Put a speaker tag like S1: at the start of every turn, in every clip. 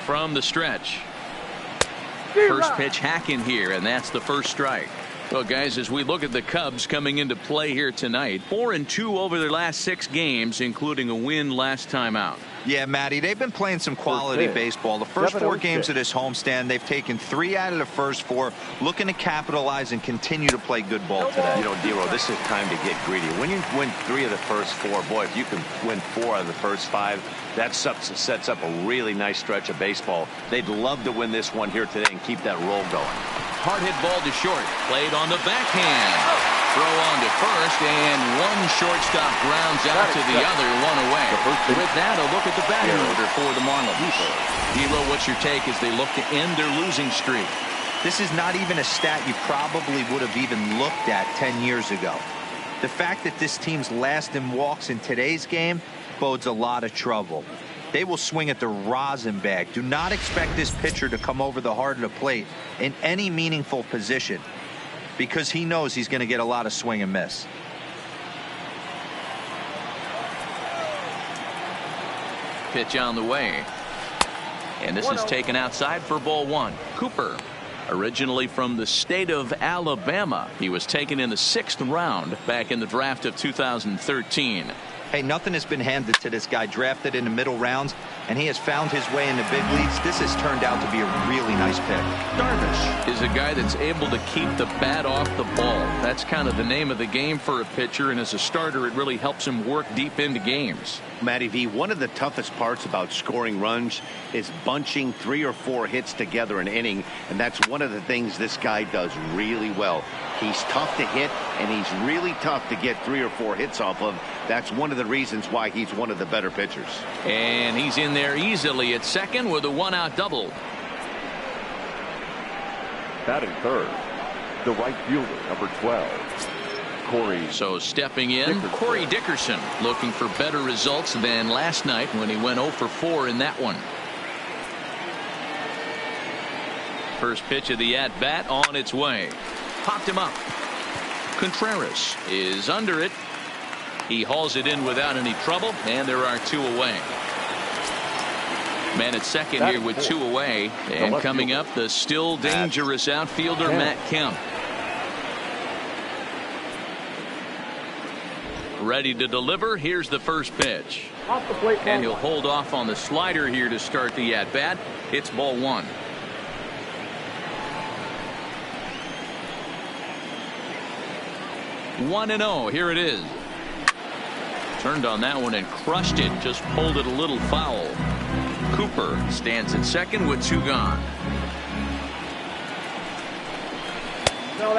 S1: From the stretch. First pitch hacking here, and that's the first strike. Well, guys, as we look at the Cubs coming into play here tonight, 4-2 over their last 6 games, including a win last time out.
S2: Yeah, Matty, they've been playing some quality baseball. The first 4 games of this homestand, they've taken 3 out of the first 4, looking to capitalize and continue to play good ball today.
S3: You know, Dero, this is time to get greedy. When you win 3 of the first 4, boy, if you can win 4 out of the first 5, that sets up a really nice stretch of baseball. They'd love to win this one here today and keep that roll going.
S1: Hard hit ball to short, played on the backhand. Throw on to first, and one shortstop grounds out to the other, one away. With that, a look at the batting order for the Marlins. Hero, what's your take as they look to end their losing streak?
S2: This is not even a stat you probably would have even looked at 10 years ago. The fact that this team's last in walks in today's game bodes a lot of trouble. They will swing at the rosin bag. Do not expect this pitcher to come over the heart of the plate in any meaningful position, because he knows he's going to get a lot of swing and miss.
S1: Pitch on the way. And this is taken outside for ball 1. Cooper, originally from the state of Alabama. He was taken in the 6th round back in the draft of 2013.
S2: Hey, nothing has been handed to this guy, drafted in the middle rounds, and he has found his way in the big leagues. This has turned out to be a really nice pick.
S1: Darvish is a guy that's able to keep the bat off the ball. That's kind of the name of the game for a pitcher, and as a starter, it really helps him work deep into games.
S3: Matty V, one of the toughest parts about scoring runs is bunching 3 or 4 hits together an inning, and that's one of the things this guy does really well. He's tough to hit, and he's really tough to get 3 or 4 hits off of. That's one of the reasons why he's one of the better pitchers.
S1: And he's in there easily at second with a 1-out double.
S4: Batting third, the right fielder, number 12. Corey.
S1: So stepping in, Corey Dickerson, looking for better results than last night when he went 0 for 4 in that one. First pitch of the at-bat on its way. Popped him up. Contreras is under it. He hauls it in without any trouble, and there are 2 away. Man at second here with 2 away, and coming up, the still dangerous outfielder Matt Kemp. Ready to deliver. Here's the first pitch.
S5: Off the plate,
S1: and he'll hold off on the slider here to start the at-bat. It's ball 1. One and 0. Here it is. Turned on that one and crushed it. Just pulled it a little foul. Cooper stands at second with 2 gone.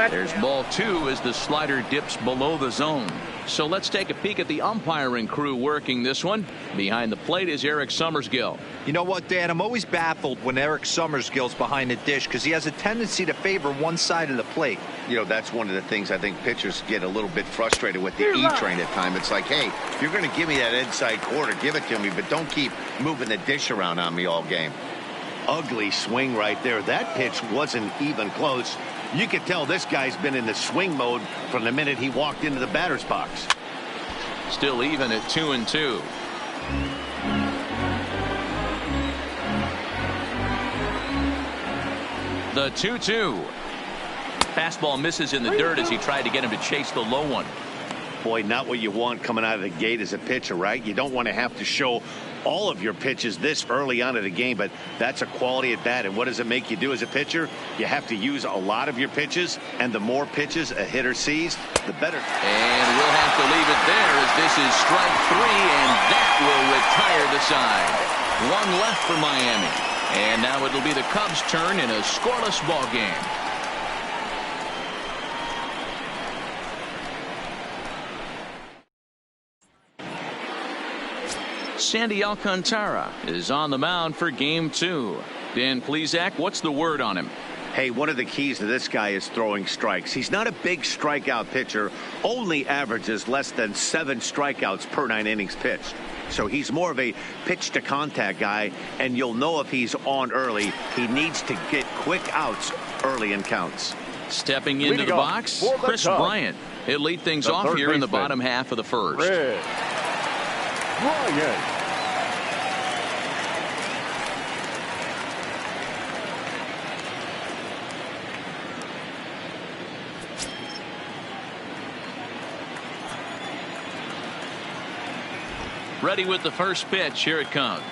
S1: There's ball 2 as the slider dips below the zone. So let's take a peek at the umpiring crew working this one. Behind the plate is Eric Summersgill.
S2: You know what, Dan? I'm always baffled when Eric Summersgill's behind the dish, because he has a tendency to favor one side of the plate.
S3: You know, that's one of the things I think pitchers get a little bit frustrated with the E-train at time. It's like, hey, if you're going to give me that inside quarter, give it to me, but don't keep moving the dish around on me all game. Ugly swing right there. That pitch wasn't even close. You could tell this guy's been in the swing mode from the minute he walked into the batter's box.
S1: Still even at 2-2. The 2-2. Fastball misses in the dirt as he tried to get him to chase the low one.
S3: Boy, not what you want coming out of the gate as a pitcher, right? You don't want to have to show all of your pitches this early on in the game, but that's a quality at bat. And what does it make you do as a pitcher? You have to use a lot of your pitches, and the more pitches a hitter sees, the better.
S1: And we'll have to leave it there as this is strike 3, and that will retire the side. 1 left for Miami. And now it'll be the Cubs' turn in a scoreless ball game. Sandy Alcantara is on the mound for game 2. Dan Plesac, what's the word on him?
S3: Hey, one of the keys to this guy is throwing strikes. He's not a big strikeout pitcher, only averages less than 7 strikeouts per 9 innings pitched. So he's more of a pitch to contact guy, and you'll know if he's on early. He needs to get quick outs early in counts.
S1: Stepping into the box, Chris Bryant. He'll lead things off here in the bottom half of the first.
S4: Bryant.
S1: Ready with the first pitch. Here it comes.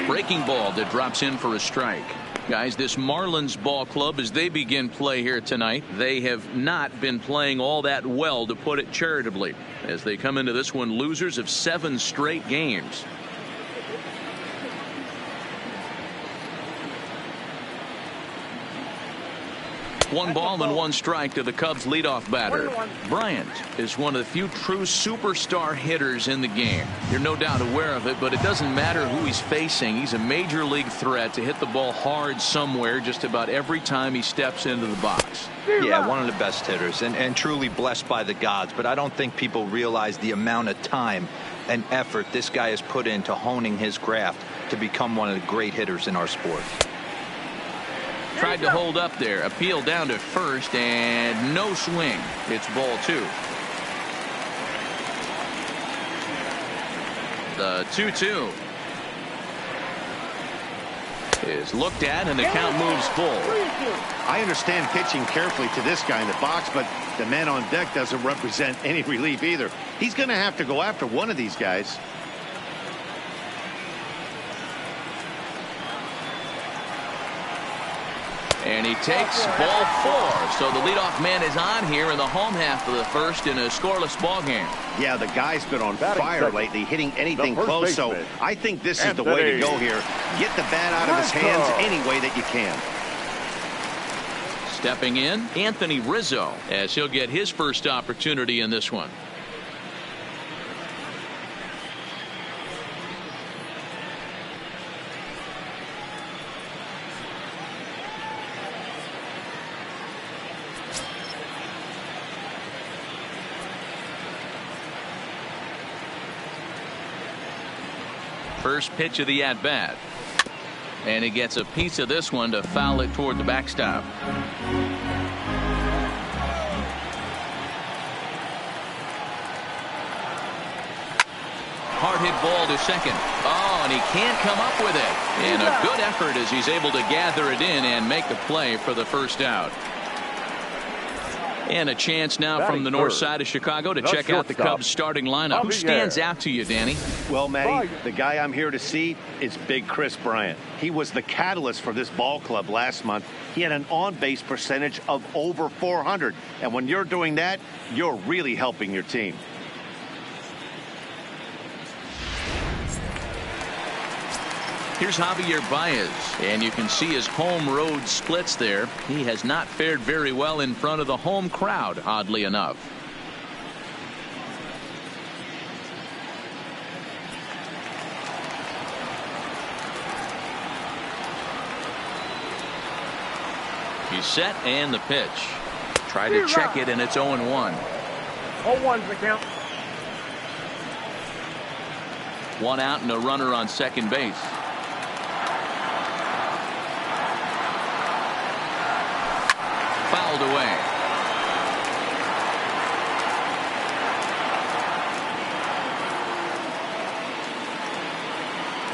S1: Breaking ball that drops in for a strike. Guys, this Marlins ball club, as they begin play here tonight, they have not been playing all that well, to put it charitably, as they come into this one losers of 7 straight games. One ball and 1 strike to the Cubs leadoff batter. Bryant is one of the few true superstar hitters in the game. You're no doubt aware of it, but it doesn't matter who he's facing. He's a major league threat to hit the ball hard somewhere just about every time he steps into the box.
S2: Yeah, one of the best hitters and truly blessed by the gods, but I don't think people realize the amount of time and effort this guy has put into honing his craft to become one of the great hitters in our sport.
S1: Tried to hold up there. Appeal down to first, and no swing. It's ball 2. The 2-2 is looked at, and the count moves full.
S3: I understand pitching carefully to this guy in the box, but the man on deck doesn't represent any relief either. He's going to have to go after one of these guys.
S1: And he takes ball 4. So the leadoff man is on here in the home half of the first in a scoreless ball game.
S3: Yeah, the guy's been on fire lately, hitting anything close. So I think this is the way to go here. Get the bat out of his hands any way that you can.
S1: Stepping in, Anthony Rizzo, as he'll get his first opportunity in this one. First pitch of the at-bat. And he gets a piece of this one to foul it toward the backstop. Hard hit ball to second. Oh, and he can't come up with it. And a good effort as he's able to gather it in and make the play for the first out. And a chance now from the north side of Chicago to check out the Cubs starting lineup. Who stands out to you, Danny?
S3: Well, Matty, the guy I'm here to see is Big Chris Bryant. He was the catalyst for this ball club last month. He had an on-base percentage of over 400. And when you're doing that, you're really helping your team.
S1: Here's Javier Baez, and you can see his home road splits there. He has not fared very well in front of the home crowd, oddly enough. He's set, and the pitch. Try to check it, and it's 0-1.
S5: 0-1's the count.
S1: 1 out and a runner on second base. Fouled away.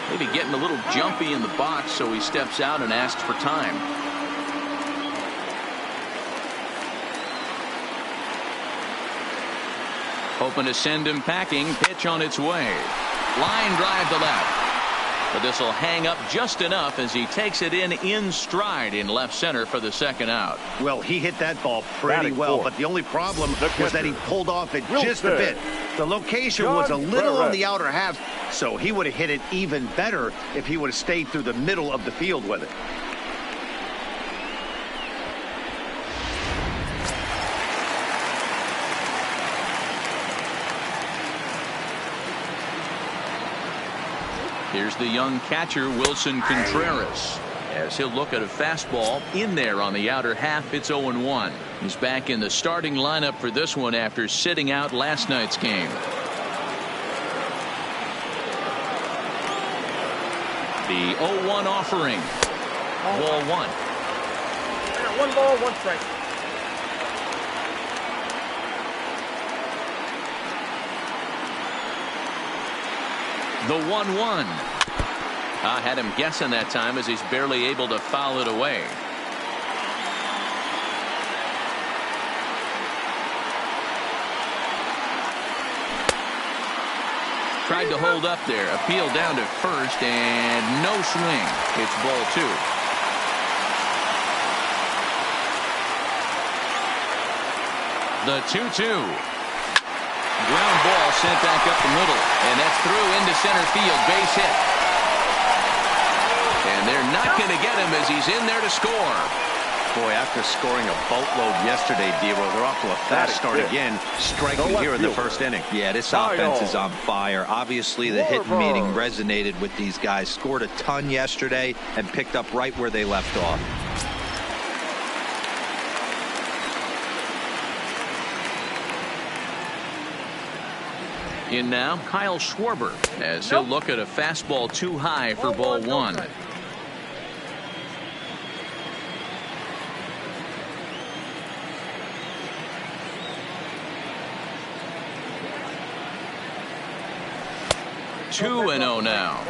S1: Maybe getting a little jumpy in the box, so he steps out and asks for time. Hoping to send him packing. Pitch on its way. Line drive to left. But this will hang up just enough as he takes it in stride in left center for the second out.
S3: Well, he hit that ball pretty well, but the only problem was that he pulled off it just a bit. The location was a little on the outer half, so he would have hit it even better if he would have stayed through the middle of the field with it.
S1: Here's the young catcher, Wilson Contreras, as he'll look at a fastball in there on the outer half. It's 0-1. He's back in the starting lineup for this one after sitting out last night's game. The 0-1 offering. Ball 1.
S5: count. 1 ball, 1 strike.
S1: The 1-1. I had him guessing that time as he's barely able to foul it away. Tried to hold up there. Appeal down to first and no swing. It's ball 2. The 2-2. Ground ball sent back up the middle, and that's through into center field. Base hit. And they're not going to get him as he's in there to score.
S3: Boy, after scoring a boatload yesterday, Dero, they're off to a fast start again, striking here in the first inning.
S2: Yeah, this offense is on fire. Obviously, the hitting meeting resonated with these guys. Scored a ton yesterday and picked up right where they left off.
S1: In now, Kyle Schwarber, as he'll look at a fastball too high for ball 1. Two and 0 now.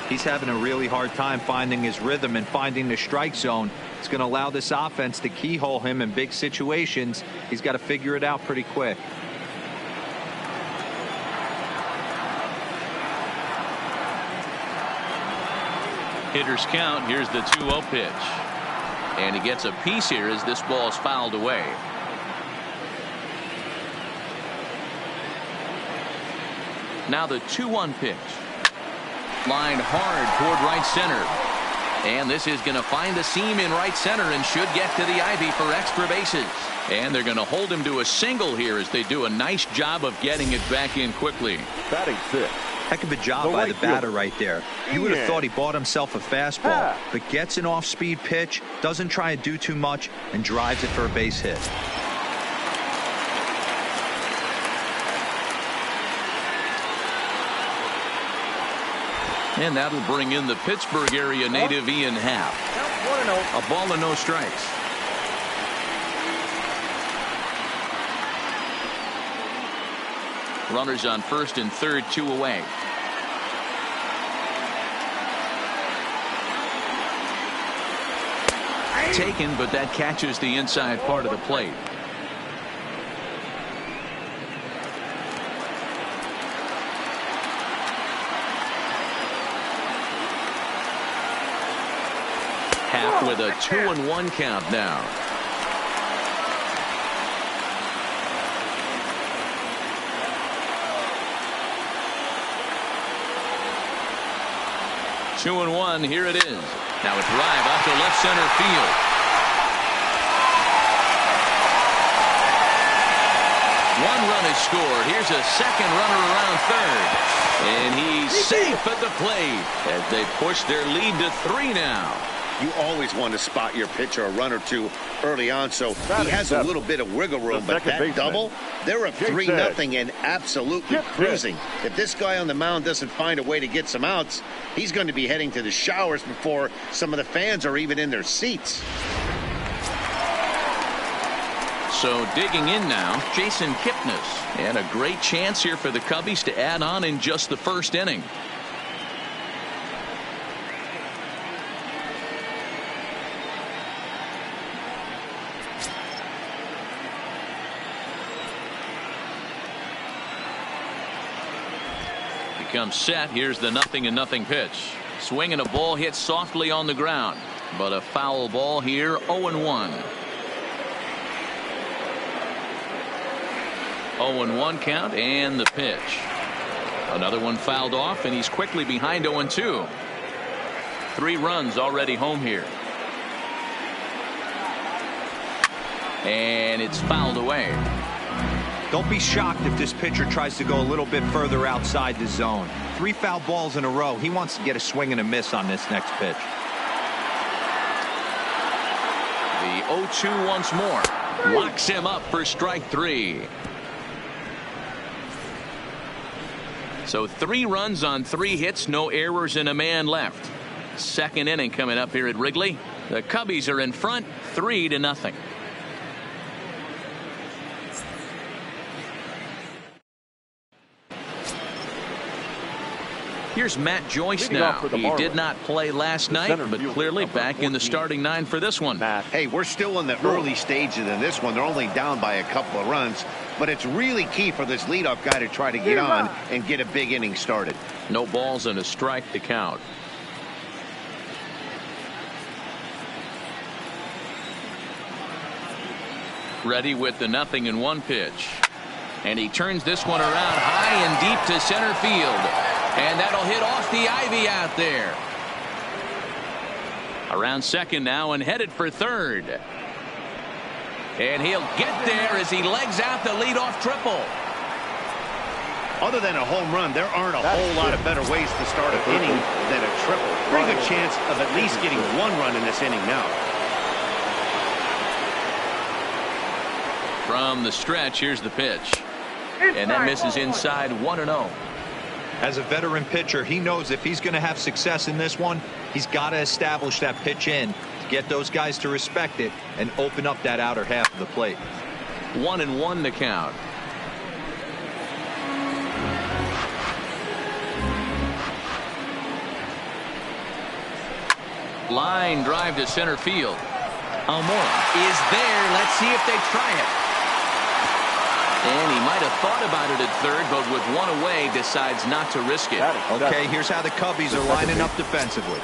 S2: He's having a really hard time finding his rhythm and finding the strike zone. It's going to allow this offense to keyhole him in big situations. He's got to figure it out pretty quick.
S1: Hitters count. Here's the 2-0 pitch. And he gets a piece here as this ball is fouled away. Now the 2-1 pitch. Line hard toward right center. And this is going to find the seam in right center and should get to the ivy for extra bases. And they're going to hold him to a single here as they do a nice job of getting it back in quickly.
S4: Batting 6.
S2: Heck of a job by the batter right there. You would have thought he bought himself a fastball, but gets an off-speed pitch, doesn't try to do too much, and drives it for a base hit.
S1: And that'll bring in the Pittsburgh area native Ian Happ. A ball and no strikes. Runners on first and third, 2 away. Taken, but that catches the inside part of the plate. Happ with a 2-1 count now. Two and 1. Here it is. Now a drive out to left center field. One run is scored. Here's a second runner around third. And he's safe at the plate as they push their lead to 3 now.
S3: You always want to spot your pitcher a run or two early on, so he has a little bit of wiggle room, but that double, they're up 3-0 and absolutely cruising. If this guy on the mound doesn't find a way to get some outs, he's going to be heading to the showers before some of the fans are even in their seats.
S1: So digging in now, Jason Kipnis, and a great chance here for the Cubbies to add on in just the first inning. Comes set. Here's the 0-0 pitch. Swing and a ball hit softly on the ground, but a foul ball here. 0-1. 0-1 count and the pitch. Another one fouled off, and he's quickly behind 0-2. 3 runs already home here. And it's fouled away.
S2: Don't be shocked if this pitcher tries to go a little bit further outside the zone. 3 foul balls in a row. He wants to get a swing and a miss on this next pitch.
S1: The 0-2 once more. Locks him up for strike 3. So 3 runs on 3 hits, no errors, and a man left. Second inning coming up here at Wrigley. The Cubbies are in front 3-0. Here's Matt Joyce now. He did not play last night, but clearly back in the starting 9 for this one.
S3: Hey, we're still in the early stages in this one. They're only down by a couple of runs, but it's really key for this leadoff guy to try to get on and get a big inning started.
S1: No balls and a strike to count. Ready with the 0-1 pitch. And he turns this one around high and deep to center field. And that'll hit off the ivy out there. Around second now and headed for third. And he'll get there as he legs out the leadoff triple.
S3: Other than a home run, there aren't a whole lot of better ways to start an inning than a triple. Pretty good chance of at least getting 1 run in this inning now.
S1: From the stretch, here's the pitch. And that misses inside 1-0.
S2: As a veteran pitcher, he knows if he's going to have success in this one, he's got to establish that pitch in to get those guys to respect it and open up that outer half of the plate.
S1: 1-1 the count. Line drive to center field. Almora is there. Let's see if they try it. And he might have thought about it at third, but with 1 away, decides not to risk it.
S2: Okay, here's how the Cubbies are lining up defensively.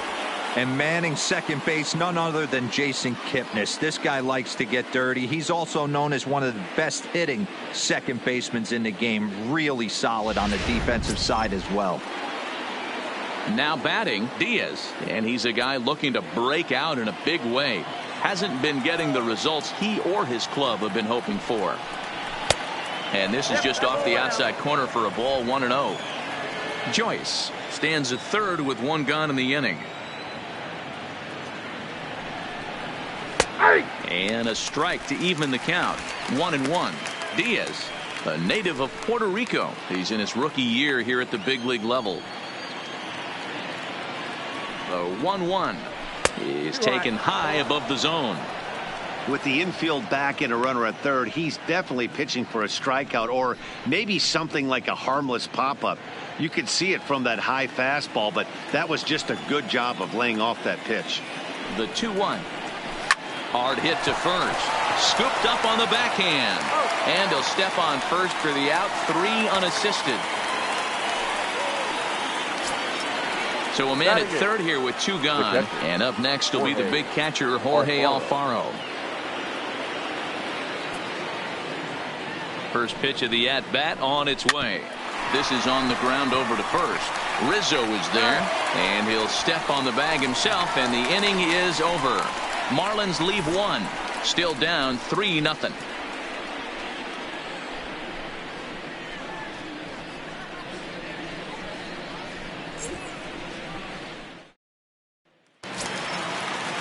S2: And manning second base, none other than Jason Kipnis. This guy likes to get dirty. He's also known as one of the best hitting second basemen in the game. Really solid on the defensive side as well.
S1: Now batting, Diaz. And he's a guy looking to break out in a big way. Hasn't been getting the results he or his club have been hoping for. And this is just off the outside corner for a ball. 1-0. Joyce stands at third with 1 gone in the inning. And a strike to even the count. 1-1. Diaz, a native of Puerto Rico. He's in his rookie year here at the big league level. The 1-1 is taken high above the zone.
S3: With the infield back and a runner at third, he's definitely pitching for a strikeout or maybe something like a harmless pop-up. You could see it from that high fastball, but that was just a good job of laying off that pitch.
S1: The 2-1. Hard hit to first. Scooped up on the backhand. And he'll step on first for the out. 3 unassisted. So a man at third here with 2 gone. And up next will be the big catcher, Jorge Alfaro. First pitch of the at-bat on its way. This is on the ground over to first. Rizzo is there, and he'll step on the bag himself, and the inning is over. Marlins leave 1. Still down 3-0.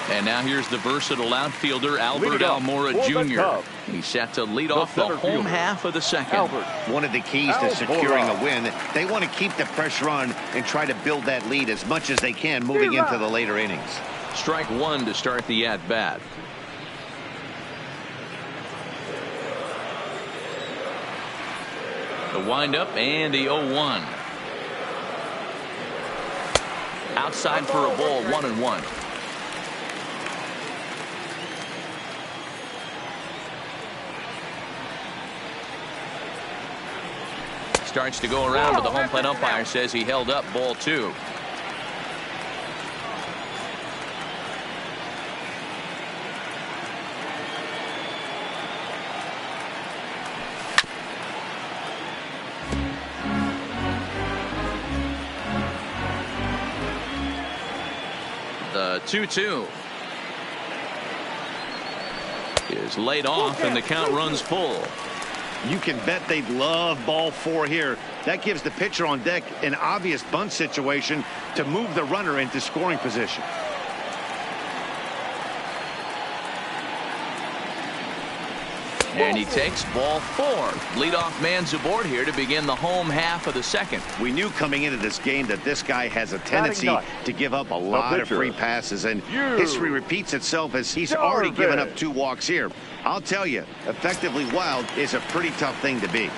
S1: And now here's the versatile outfielder, Albert Almora Jr. He's set to lead off the home half of the second.
S3: One of the keys to securing a win, they want to keep the pressure on and try to build that lead as much as they can moving into the later innings.
S1: Strike 1 to start the at-bat. The windup and the 0-1. Outside for a ball. 1-1. Starts to go around, but the home plate umpire says he held up. Ball 2. The 2-2 is laid off, and the count runs full.
S3: You can bet they'd love ball 4 here. That gives the pitcher on deck an obvious bunt situation to move the runner into scoring position.
S1: And he takes ball 4. Leadoff man's aboard here to begin the home half of the second.
S3: We knew coming into this game that this guy has a tendency to give up a lot of free passes, and history repeats itself as he's already given up 2 walks here. I'll tell you, effectively wild is a pretty tough thing to be.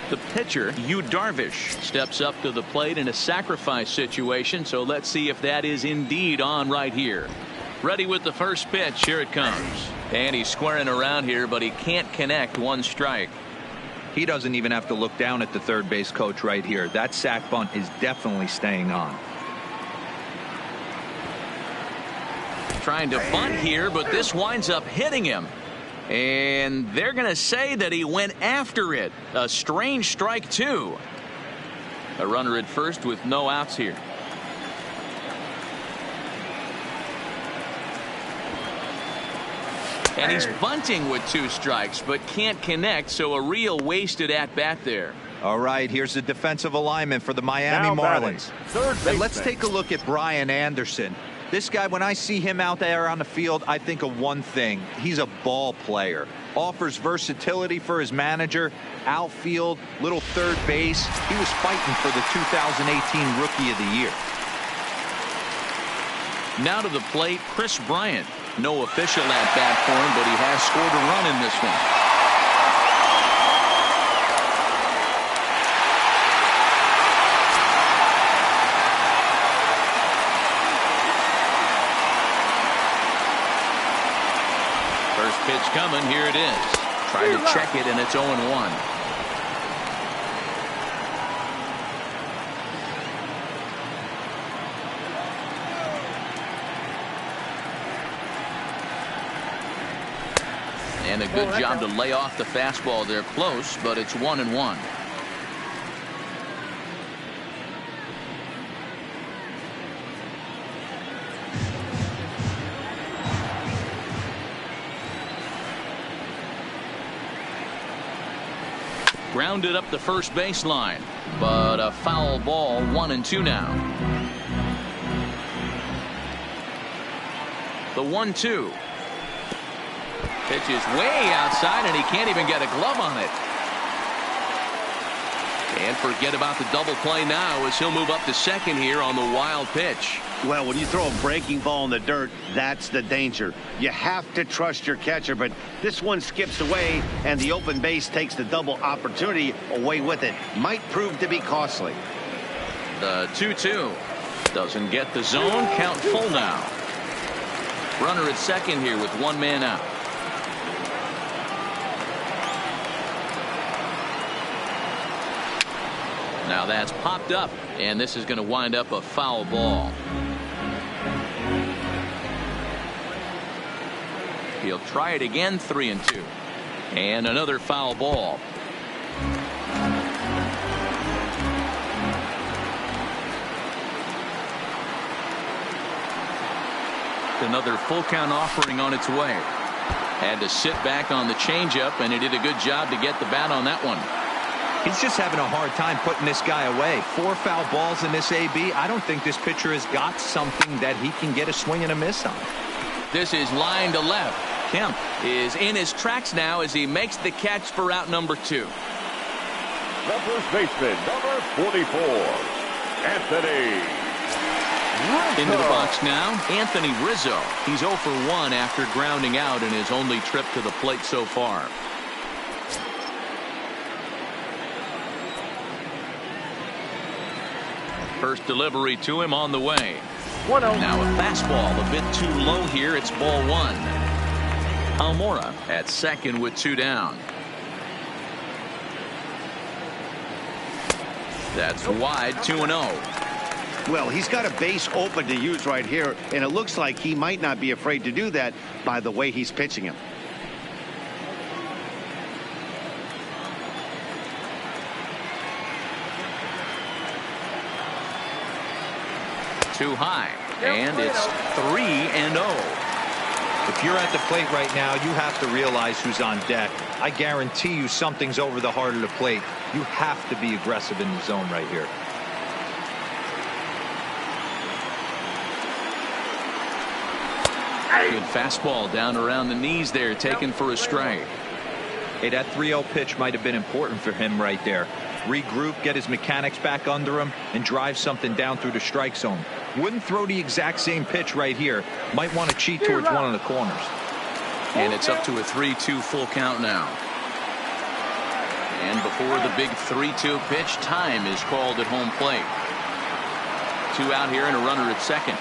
S1: The pitcher, Yu Darvish, steps up to the plate in a sacrifice situation, so let's see if that is indeed on right here. Ready with the first pitch. Here it comes. And he's squaring around here, but he can't connect. 1 strike.
S2: He doesn't even have to look down at the third base coach right here. That sac bunt is definitely staying on.
S1: Trying to bunt here, but this winds up hitting him. And they're going to say that he went after it. A strange strike, too. A runner at first with no outs here. And he's bunting with 2 strikes, but can't connect, so a real wasted at-bat there.
S2: All right, here's the defensive alignment for the Miami Marlins. And let's take a look at Brian Anderson. This guy, when I see him out there on the field, I think of one thing. He's a ball player. Offers versatility for his manager. Outfield, little third base. He was fighting for the 2018 Rookie of the Year.
S1: Now to the plate, Chris Bryant. No official at-bat for him, but he has scored a run in this one. First pitch coming. Here it is. Trying to check it, and it's 0-1. And a good job to lay off the fastball there close, but it's 1-1. Grounded up the first baseline, but a foul ball. 1-2 now. The 1-2. Pitch is way outside, and he can't even get a glove on it. And forget about the double play now as he'll move up to second here on the wild pitch.
S3: Well, when you throw a breaking ball in the dirt, that's the danger. You have to trust your catcher, but this one skips away, and the open base takes the double opportunity away with it. Might prove to be costly.
S1: The 2-2 doesn't get the zone. Count full now. Runner at second here with 1 man out. Now that's popped up, and this is going to wind up a foul ball. He'll try it again. 3-2. And another foul ball. Another full count offering on its way. Had to sit back on the changeup, and he did a good job to get the bat on that one.
S2: He's just having a hard time putting this guy away. 4 foul balls in this AB. I don't think this pitcher has got something that he can get a swing and a miss on.
S1: This is line to left. Kemp is in his tracks now as he makes the catch for out number 2.
S4: The first baseman, number 44, Anthony Rizzo.
S1: Into the box now, Anthony Rizzo. He's 0 for 1 after grounding out in his only trip to the plate so far. First delivery to him on the way.
S5: 1-0.
S1: Now a fastball a bit too low here. It's ball 1. Almora at second with 2 down. That's wide. 2-0.
S3: Well, he's got a base open to use right here, and it looks like he might not be afraid to do that by the way he's pitching him.
S1: Too high, and it's 3-0.
S2: If you're at the plate right now, you have to realize who's on deck. I guarantee you something's over the heart of the plate. You have to be aggressive in the zone right here.
S1: Good fastball down around the knees there, taken for a strike.
S2: Hey, that 3-0 pitch might have been important for him right there. Regroup, get his mechanics back under him, and drive something down through the strike zone. Wouldn't throw the exact same pitch right here. Might want to cheat towards one of the corners.
S1: And it's up to a 3-2 full count now. And before the big 3-2 pitch, time is called at home plate. 2 out here and a runner at second.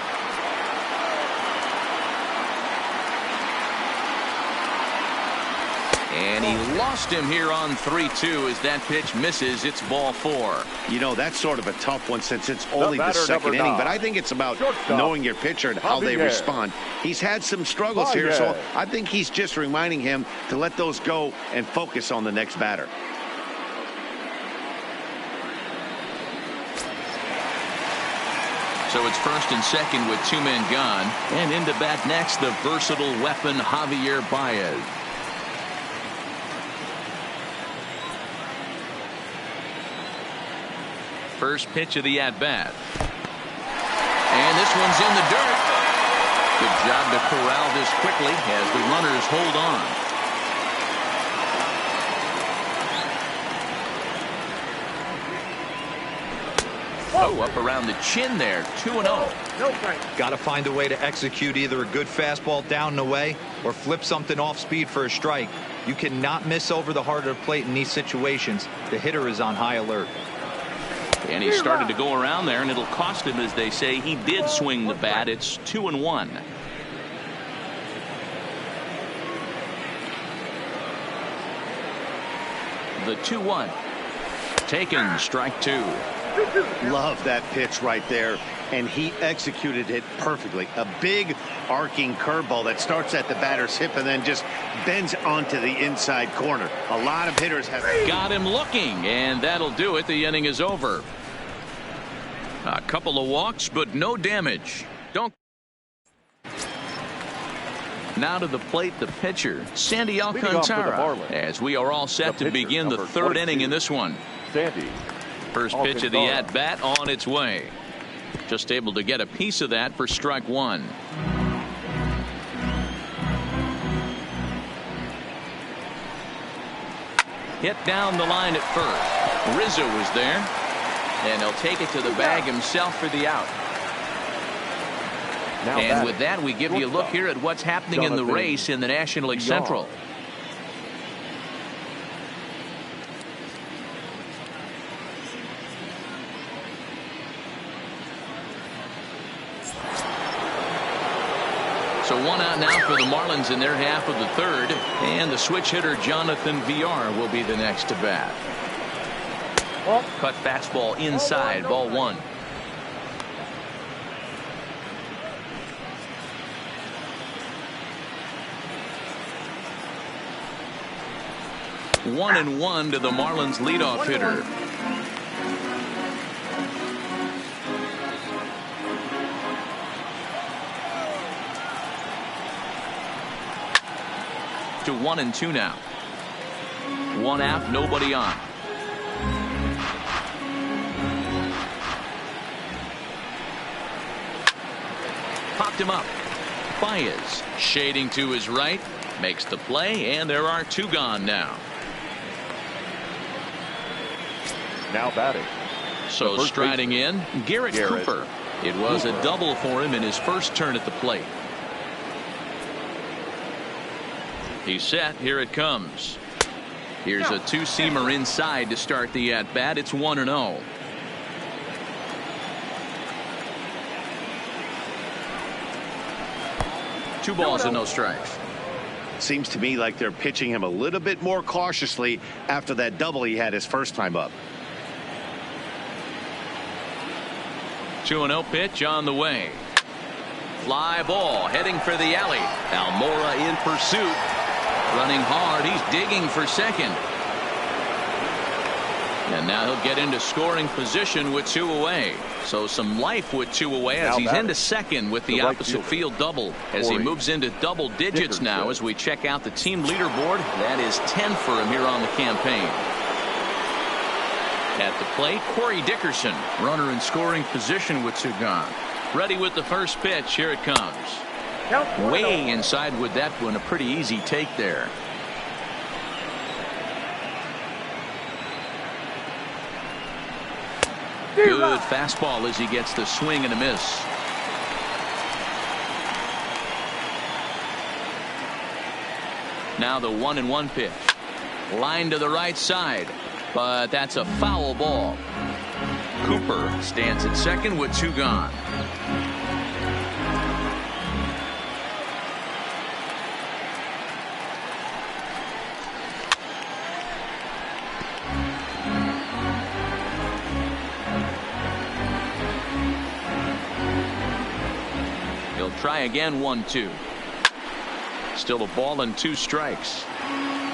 S1: And he lost him here on 3-2 as that pitch misses. It's ball 4.
S3: You know, that's sort of a tough one since it's only the second inning, but I think it's about knowing your pitcher and how they respond. He's had some struggles here, so I think he's just reminding him to let those go and focus on the next batter.
S1: So it's first and second with 2 men gone. And into bat next, the versatile weapon Javier Baez. First pitch of the at-bat. And this one's in the dirt. Good job to corral this quickly as the runners hold on. Oh, up around the chin there. 2-0.
S2: Got to find a way to execute either a good fastball down and away or flip something off speed for a strike. You cannot miss over the heart of the plate in these situations. The hitter is on high alert.
S1: And he started to go around there, and it'll cost him, as they say. He did swing the bat. It's 2-1. The 2-1. Taken, strike 2.
S3: Love that pitch right there, and he executed it perfectly. A big arcing curveball that starts at the batter's hip and then just bends onto the inside corner. A lot of hitters have
S1: got him looking, and that'll do it. The inning is over. A couple of walks, but no damage. Now to the plate, the pitcher, Sandy Alcantara, as we are all set to begin the third inning in this one. First pitch of the at-bat on its way. Just able to get a piece of that for strike 1. Hit down the line at first. Rizzo was there. And he'll take it to the bag himself for the out. And with that, we give you a look here at what's happening in the race in the National League Central. So 1 out now for the Marlins in their half of the third. And the switch hitter Jonathan VR will be the next to bat. Cut fastball inside, ball 1. One and 1 to the Marlins leadoff hitter. To 1 and 2 now. 1 out, nobody on. Popped him up. Baez shading to his right, makes the play, and there are 2 gone now.
S4: Now batting.
S1: So striding in, Garrett Cooper. It was a double for him in his first turn at the plate. He's set. Here it comes. Here's a 2-seamer inside to start the at-bat. It's 1-0. Two balls and no strikes.
S3: Seems to me like they're pitching him a little bit more cautiously after that double he had his first time up.
S1: 2-0 pitch on the way. Fly ball heading for the alley. Almora in pursuit. Running hard. He's digging for second. And now he'll get into scoring position with 2 away. So some life with 2 away as he's into second with the opposite field double. As he moves into double digits now as we check out the team leaderboard. That is 10 for him here on the campaign. At the plate, Corey Dickerson, runner in scoring position with 2 gone. Ready with the first pitch. Here it comes. Way inside with that one. A pretty easy take there. Good fastball as he gets the swing and a miss. Now the 1-1 pitch. Line to the right side, but that's a foul ball. Cooper stands at second with 2 gone. He'll try again. 1-2. Still a ball and 2 strikes.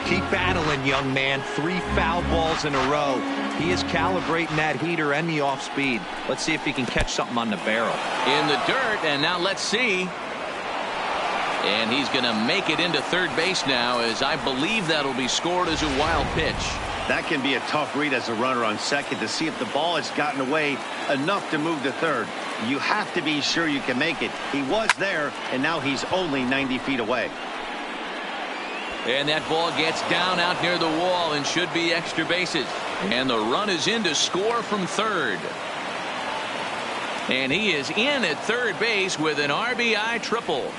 S2: Keep battling, young man. 3 foul balls in a row. He is calibrating that heater and the off speed. Let's see if he can catch something on the barrel.
S1: In the dirt, and now let's see. And he's going to make it into third base now, as I believe that'll be scored as a wild pitch.
S3: That can be a tough read as a runner on second to see if the ball has gotten away enough to move to third. You have to be sure you can make it. He was there, and now he's only 90 feet away.
S1: And that ball gets down out near the wall and should be extra bases. And the run is in to score from third. And he is in at third base with an RBI triple.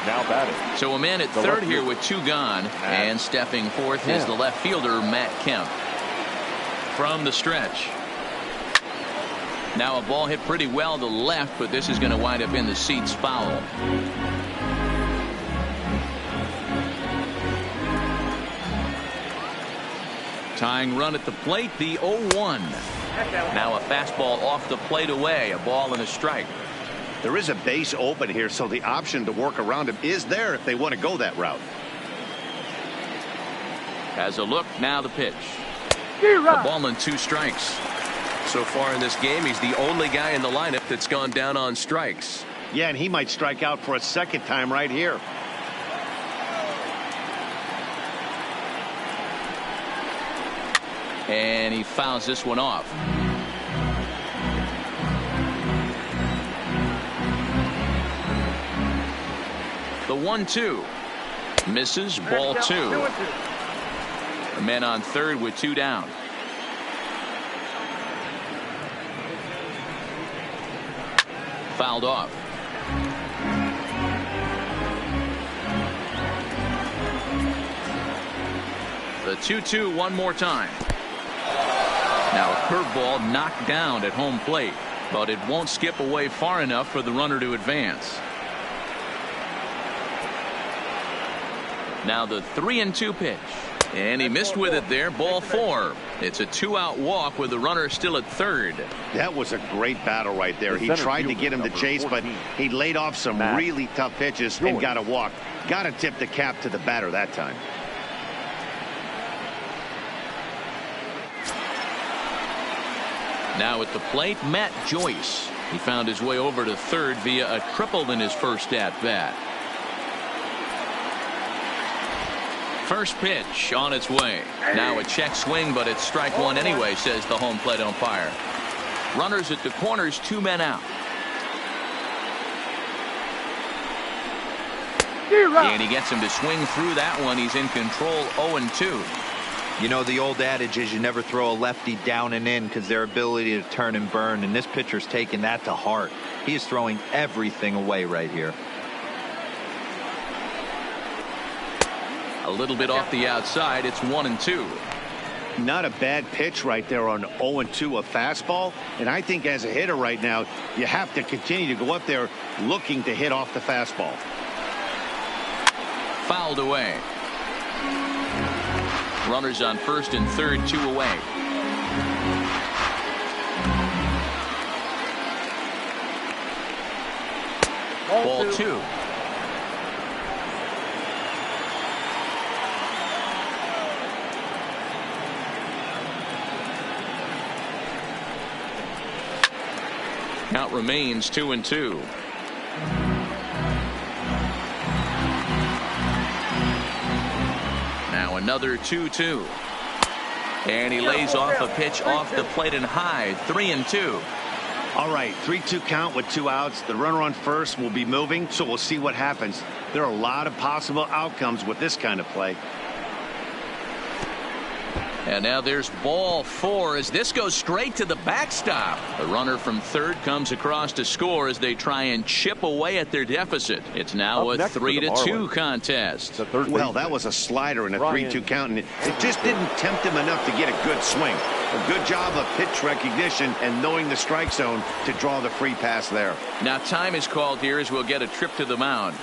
S4: Now batting.
S1: So a man at third here with 2 gone. And stepping forth is the left fielder, Matt Kemp. From the stretch. Now a ball hit pretty well to left, but this is going to wind up in the seats foul. Tying run at the plate, the 0-1. Now a fastball off the plate away, a ball and a strike.
S3: There is a base open here, so the option to work around him is there if they want to go that route.
S1: Has a look, now the pitch. A ball and 2 strikes.
S6: So far in this game, he's the only guy in the lineup that's gone down on strikes.
S3: Yeah, and he might strike out for a second time right here.
S1: And he fouls this one off. The 1-2 misses, ball 2. A man on third with 2 down. Fouled off. The 2-2 one more time. Now a curveball knocked down at home plate, but it won't skip away far enough for the runner to advance. Now the 3-2 pitch, and he missed with it there. Ball 4. It's a 2-out walk with the runner still at third.
S3: That was a great battle right there. He tried to get him to chase, but he laid off some really tough pitches and got a walk. Got to tip the cap to the batter that time.
S1: Now at the plate, Matt Joyce. He found his way over to third via a triple in his first at bat. First pitch on its way. Now a check swing, but it's strike 1 anyway, says the home plate umpire. Runners at the corners, 2 men out. And he gets him to swing through that one. He's in control. 0-2.
S2: You know, the old adage is you never throw a lefty down and in because their ability to turn and burn, and this pitcher's taking that to heart. He is throwing everything away right here.
S1: A little bit off the outside. It's 1-2.
S3: Not a bad pitch right there on 0-2, a fastball. And I think as a hitter right now, you have to continue to go up there looking to hit off the fastball.
S1: Fouled away. Runners on first and third, 2 away. Ball 2. Count remains 2-2. Now another 2-2. And he lays off a pitch off the plate and high. 3-2.
S3: All right, 3-2 count with 2 outs. The runner on first will be moving, so we'll see what happens. There are a lot of possible outcomes with this kind of play.
S1: And now there's ball 4 as this goes straight to the backstop. The runner from third comes across to score as they try and chip away at their deficit. It's now a 3-2 contest.
S3: Well, that was a slider in a 3-2 count, and it just didn't tempt him enough to get a good swing. A good job of pitch recognition and knowing the strike zone to draw the free pass there.
S1: Now time is called here as we'll get a trip to the mound.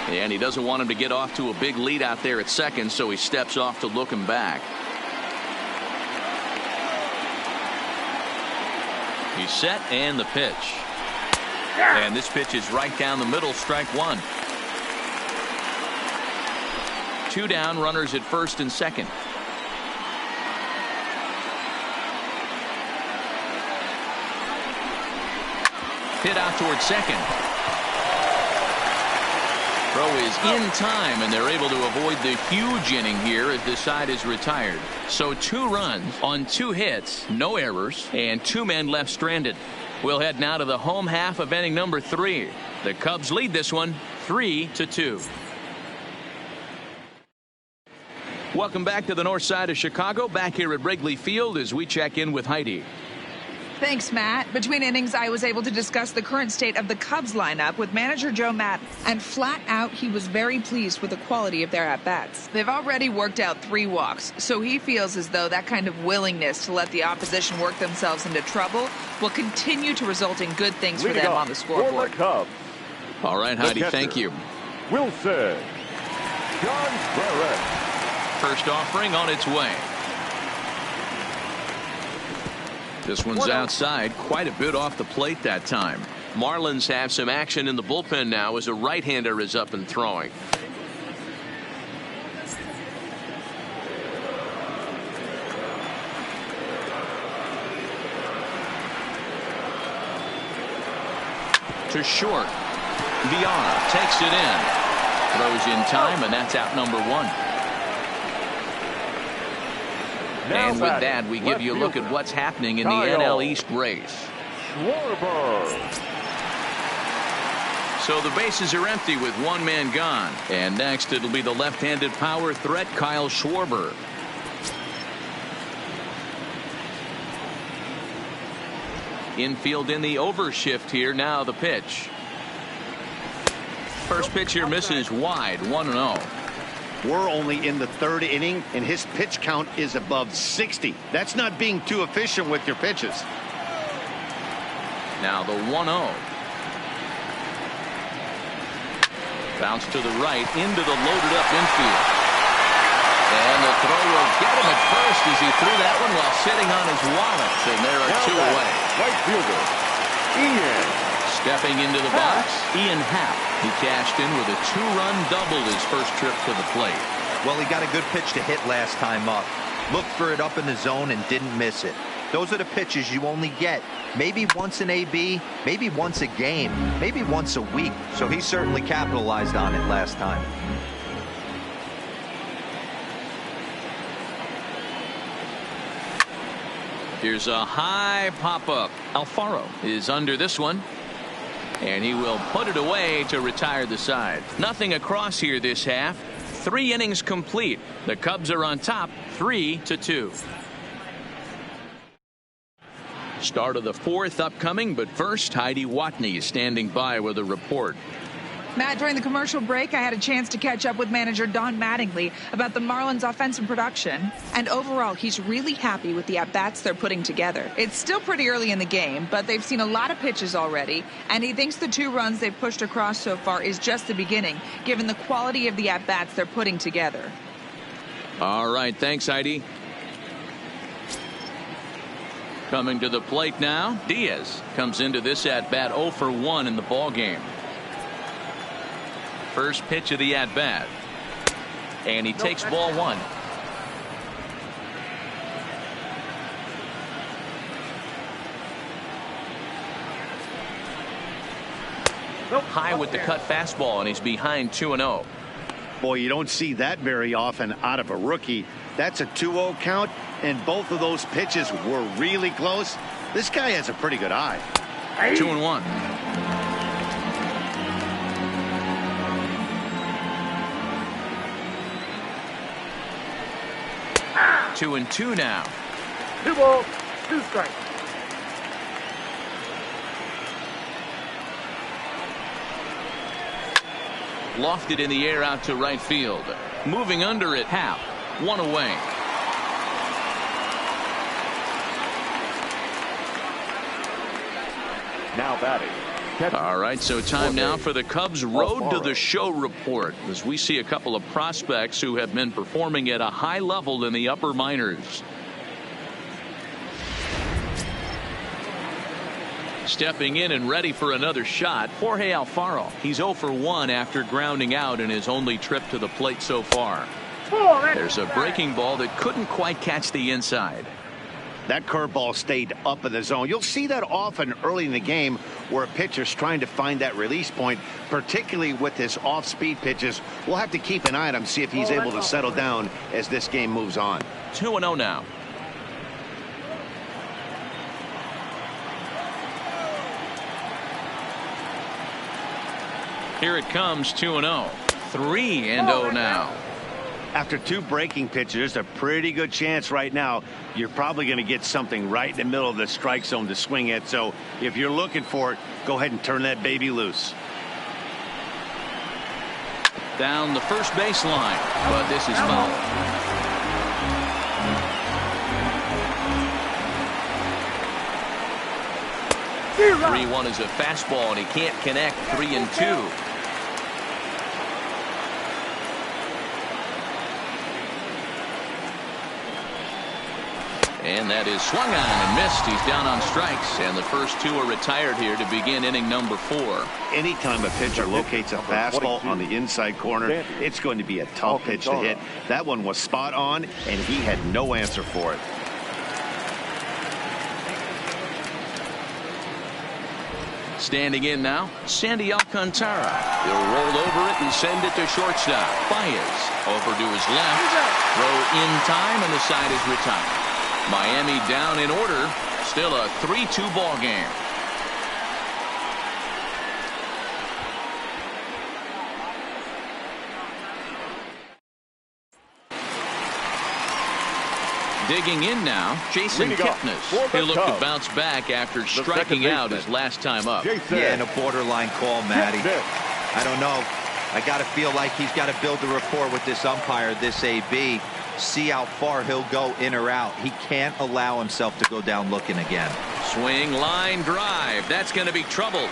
S1: And he doesn't want him to get off to a big lead out there at second, so he steps off to look him back. He's set, and the pitch. And this pitch is right down the middle, strike 1. 2 down, runners at first and second. Hit out towards second. Throw is in time, and they're able to avoid the huge inning here as this side is retired. So 2 runs on 2 hits, no errors, and 2 men left stranded. We'll head now to the home half of inning number 3. The Cubs lead this one 3-2. Welcome back to the north side of Chicago, back here at Wrigley Field as we check in with Heidi.
S7: Thanks, Matt. Between innings, I was able to discuss the current state of the Cubs lineup with manager Joe Maddon, and flat out, he was very pleased with the quality of their at-bats. They've already worked out 3 walks, so he feels as though that kind of willingness to let the opposition work themselves into trouble will continue to result in good things for them on the scoreboard.
S1: All right, Heidi, thank you.
S4: Wilson. John Barrett.
S1: First offering on its way. This one's outside, quite a bit off the plate that time. Marlins have some action in the bullpen now as a right-hander is up and throwing. To short. VR takes it in. Throws in time, and that's out number 1. And with that, we give you a look at what's happening in the NL East race. So the bases are empty with 1 man gone. And next, it'll be the left-handed power threat, Kyle Schwarber. Infield in the overshift here. Now the pitch. First pitch here misses wide, 1-0.
S3: We're only in the 3rd inning, and his pitch count is above 60. That's not being too efficient with your pitches.
S1: Now the 1-0. Bounce to the right into the loaded up infield. And the throw will get him at first as he threw that one while sitting on his wallet. And there are 2 away.
S4: Right fielder, Ian.
S1: Stepping into the box, Ian Happ. He cashed in with a 2-run double his first trip to the plate.
S2: Well, he got a good pitch to hit last time up. Looked for it up in the zone and didn't miss it. Those are the pitches you only get maybe once in AB, maybe once a game, maybe once a week. So he certainly capitalized on it last time.
S1: Here's a high pop-up. Alfaro is under this one. And he will put it away to retire the side. Nothing across here this half. 3 innings complete. The Cubs are on top 3-2. Start of the 4th upcoming, but first Heidi Watney is standing by with a report.
S7: Matt, during the commercial break, I had a chance to catch up with manager Don Mattingly about the Marlins' offensive production. And overall, he's really happy with the at-bats they're putting together. It's still pretty early in the game, but they've seen a lot of pitches already. And he thinks the 2 runs they've pushed across so far is just the beginning, given the quality of the at-bats they're putting together.
S1: All right, thanks, Heidi. Coming to the plate now, Diaz comes into this at-bat 0 for 1 in the ballgame. First pitch of the at-bat. And he takes ball 1.
S6: High with the cut fastball, and he's behind 2-0.
S3: Boy, you don't see that very often out of a rookie. That's a 2-0 count, and both of those pitches were really close. This guy has a pretty good eye.
S6: 2-1. 2-2 now.
S5: 2 balls, 2 strikes.
S1: Lofted in the air out to right field. Moving under it, Happ. 1 away.
S4: Now batting.
S1: All right, so time now for the Cubs Road to the Show report, as we see a couple of prospects who have been performing at a high level in the upper minors. Stepping in and ready for another shot, Jorge Alfaro. He's 0 for 1 after grounding out in his only trip to the plate so far. There's a breaking ball that couldn't quite catch the inside.
S3: That curveball stayed up in the zone. You'll see that often early in the game where a pitcher's trying to find that release point, particularly with his off-speed pitches. We'll have to keep an eye on him, see if he's able to settle down as this game moves on.
S1: 2-0 now. Here it comes, 2-0. 3-0 now.
S3: After 2 breaking pitches, there's a pretty good chance right now you're probably going to get something right in the middle of the strike zone to swing at. So if you're looking for it, go ahead and turn that baby loose.
S1: Down the first baseline, but this is foul.
S5: Zero.
S1: 3-1 is a fastball, and he can't connect. 3-2. And that is swung on and missed. He's down on strikes, and the first 2 are retired here to begin inning number 4.
S3: Anytime a pitcher locates a fastball on the inside corner, it's going to be a tough pitch to hit. That one was spot on, and he had no answer for it.
S1: Standing in now, Sandy Alcantara. He'll roll over it and send it to shortstop. Baez over to his left. Throw in time, and the side is retired. Miami down in order. Still a 3-2 ball game. Digging in now, Jason Kipnis. He'll look to bounce back after striking out his last time up.
S2: Yeah, and a borderline call, Matty. I don't know. I got to feel like he's got to build the rapport with this umpire, this AB. See how far he'll go in or out. He can't allow himself to go down looking again.
S1: Swing, line, drive. That's going to be trouble.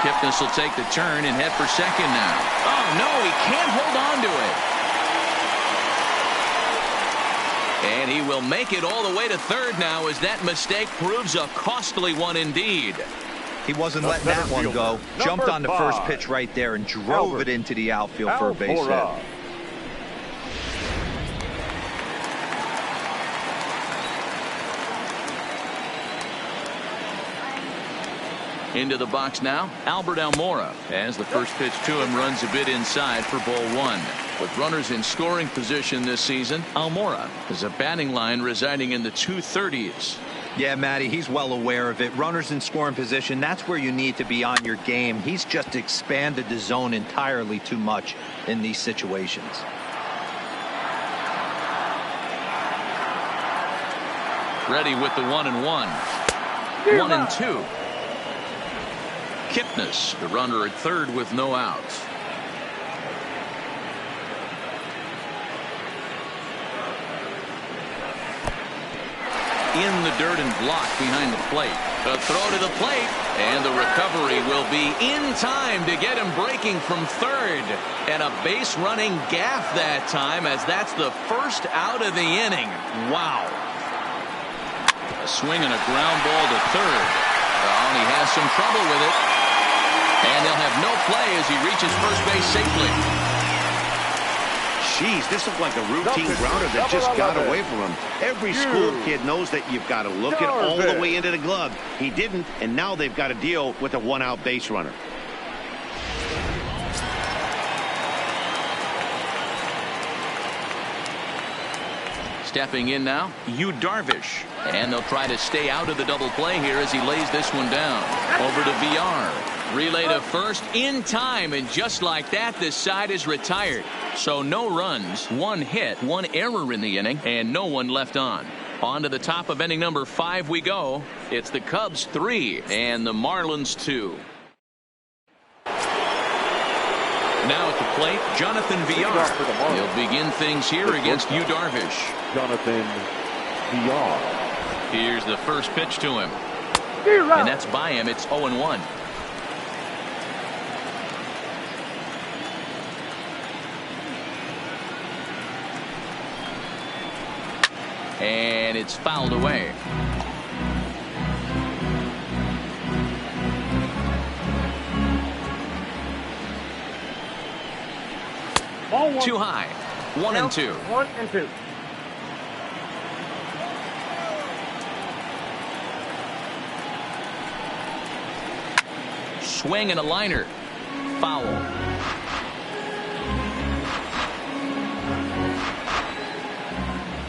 S1: Kipnis will take the turn and head for second now. Oh, no, he can't hold on to it. And he will make it all the way to third now, as that mistake proves a costly one indeed.
S2: He wasn't letting that one go. Jumped on the first pitch right there and drove it into the outfield for a base hit.
S1: Into the box now, Albert Almora, as the first pitch to him runs a bit inside for ball 1. With runners in scoring position this season, Almora has a batting line residing in the 230s.
S2: Yeah, Matty, he's well aware of it. Runners in scoring position, that's where you need to be on your game. He's just expanded the zone entirely too much in these situations.
S1: Ready with the 1-1. 1-2. Kipnis, the runner at third with no outs. In the dirt and blocked behind the plate. A throw to the plate, and the recovery will be in time to get him breaking from third. And a base running gaff that time, as that's the first out of the inning. Wow. A swing and a ground ball to third. Oh, and he has some trouble with it. And they'll have no play as he reaches first base safely.
S3: Jeez, this looked like a routine grounder that just got away from him. Every school kid knows that you've got to look it all the way into the glove. He didn't, and now they've got to deal with a 1-out base runner.
S1: Stepping in now, Yu Darvish. And they'll try to stay out of the double play here as he lays this one down. Over to VR. Relay to first in time, and just like that, this side is retired. So no runs, one hit, one error in the inning, and no one left on. On to the top of inning number 5 we go. It's the Cubs 3 and the Marlins 2. Now at the plate, Jonathan VR. He'll begin things here against Yu Darvish.
S4: Jonathan VR.
S1: Here's the first pitch to him. And that's by him. It's 0-1. And it's fouled away. Too high. 1-2.
S5: 1-2.
S1: Swing and a liner. Foul.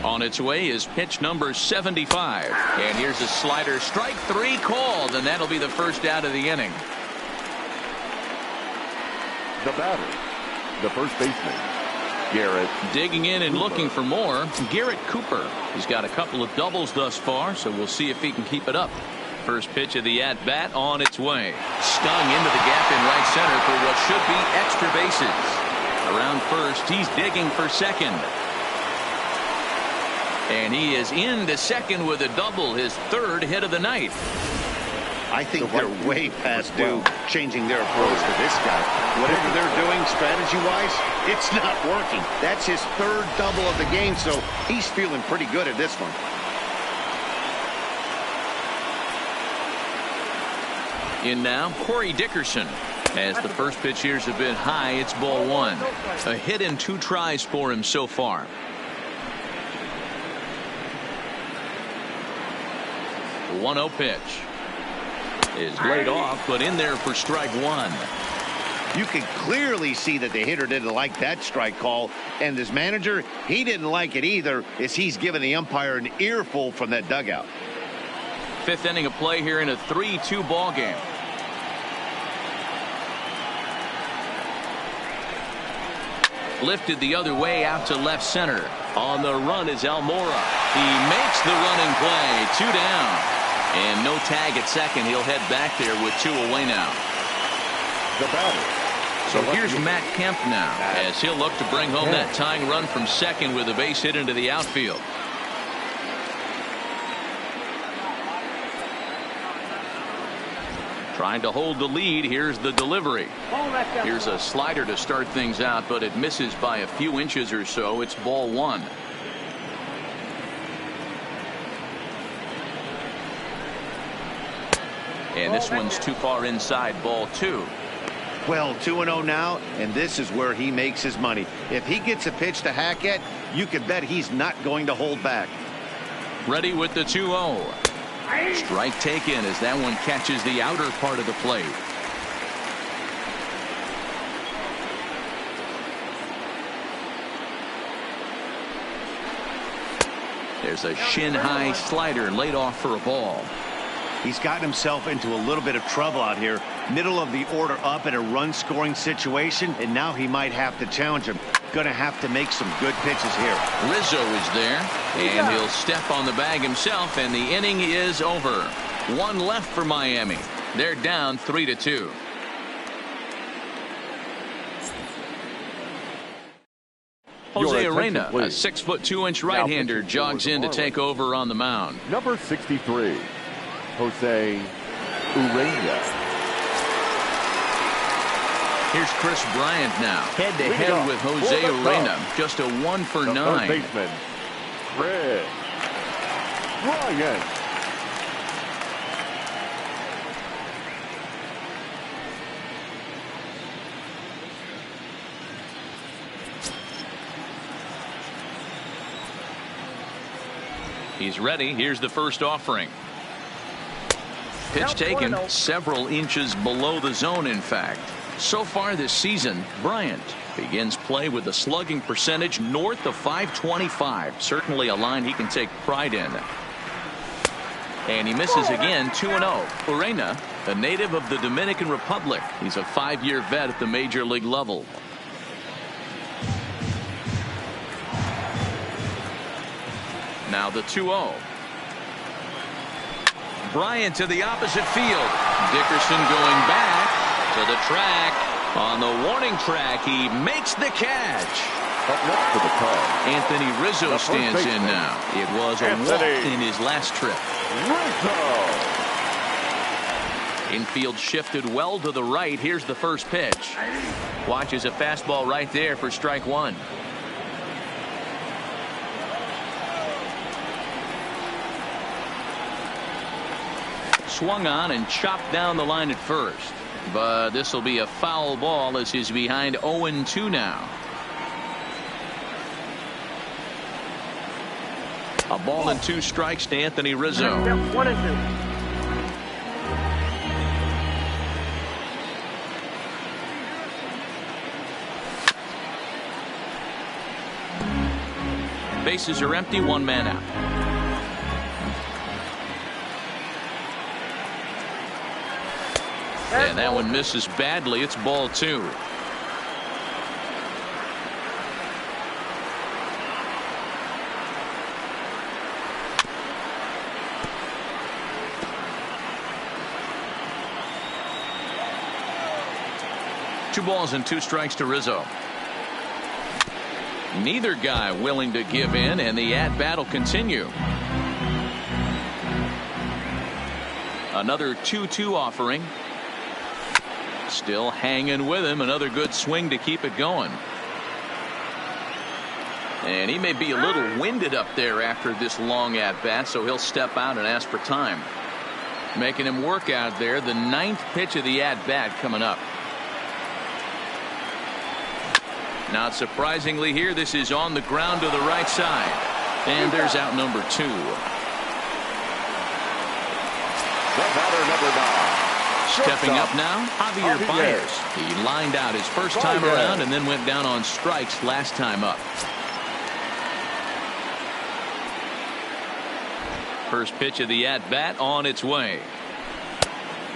S1: On its way is pitch number 75. And here's a slider. Strike 3 called, and that'll be the first out of the inning.
S4: The batter, the first baseman, Garrett.
S1: Digging in and looking for more, Garrett Cooper. He's got a couple of doubles thus far, so we'll see if he can keep it up. First pitch of the at-bat on its way. Stung into the gap in right center for what should be extra bases. Around first, he's digging for second. And he is into second with a double, his 3rd hit of the night.
S3: I think they're way past due changing their approach to this guy. Whatever they're doing strategy-wise, it's not working. That's his 3rd double of the game, so he's feeling pretty good at this one.
S1: In now, Corey Dickerson. As the first pitch here's a bit high, it's ball 1. A hit and 2 tries for him so far. The 1-0 pitch is laid off, but in there for strike 1.
S3: You can clearly see that the hitter didn't like that strike call, and his manager, he didn't like it either, as he's giving the umpire an earful from that dugout.
S1: 5th inning of play here in a 3-2 ball game. Lifted the other way out to left center. On the run is Almora. He makes the running play. 2 down. And no tag at second. He'll head back there with 2 away now.
S4: The batter.
S1: So here's Matt Kemp now, as he'll look to bring home that tying run from second with a base hit into the outfield. Trying to hold the lead. Here's the delivery. Here's a slider to start things out, but it misses by a few inches or so. It's ball 1. And this one's too far inside, ball 2.
S3: Well, 2-0 now, and this is where he makes his money. If he gets a pitch to hack at, you can bet he's not going to hold back.
S1: Ready with the 2-0. Strike taken as that one catches the outer part of the plate. There's a shin-high slider laid off for a ball.
S3: He's gotten himself into a little bit of trouble out here. Middle of the order up in a run-scoring situation, and now he might have to challenge him. Going to have to make some good pitches here.
S1: Rizzo is there, and he'll step on the bag himself, and the inning is over. 1 left for Miami. They're down 3-2. Jose Arena, a 6'2" right-hander, jogs in to take over on the mound.
S4: Number 63, Jose Urena.
S1: Here's Chris Bryant now, head-to-head with Jose Urena. Just a 1 for 9.
S4: Third baseman, Chris Bryant.
S1: He's ready. Here's the first offering. Pitch taken several inches below the zone, in fact. So far this season, Bryant begins play with a slugging percentage north of .525. Certainly a line he can take pride in. And he misses again, 2-0. Urena, a native of the Dominican Republic. He's a 5-year vet at the major league level. Now the 2-0. Bryant to the opposite field. Dickerson going back to the track. On the warning track, he makes the catch.
S4: Up next for the Cubs,
S1: Anthony Rizzo stands in now. It was a walk in his last trip.
S4: Rizzo.
S1: Infield shifted well to the right. Here's the first pitch. Watches a fastball right there for strike one. Swung on and chopped down the line at first. But this will be a foul ball as he's behind 0-2 now. A ball and 2 strikes to Anthony Rizzo.
S5: 1-2.
S1: Bases are empty, 1 man out. And that one misses badly. It's ball 2. Two balls and 2 strikes to Rizzo. Neither guy willing to give in, and the at-bat will continue. Another 2-2 offering. Still hanging with him. Another good swing to keep it going. And he may be a little winded up there after this long at-bat, so he'll step out and ask for time. Making him work out there. The 9th pitch of the at-bat coming up. Not surprisingly here, this is on the ground to the right side. And there's out number 2.
S4: The batter, number 9.
S1: Stepping up now, Javier Baez. He lined out his first time around and then went down on strikes last time up. First pitch of the at-bat on its way.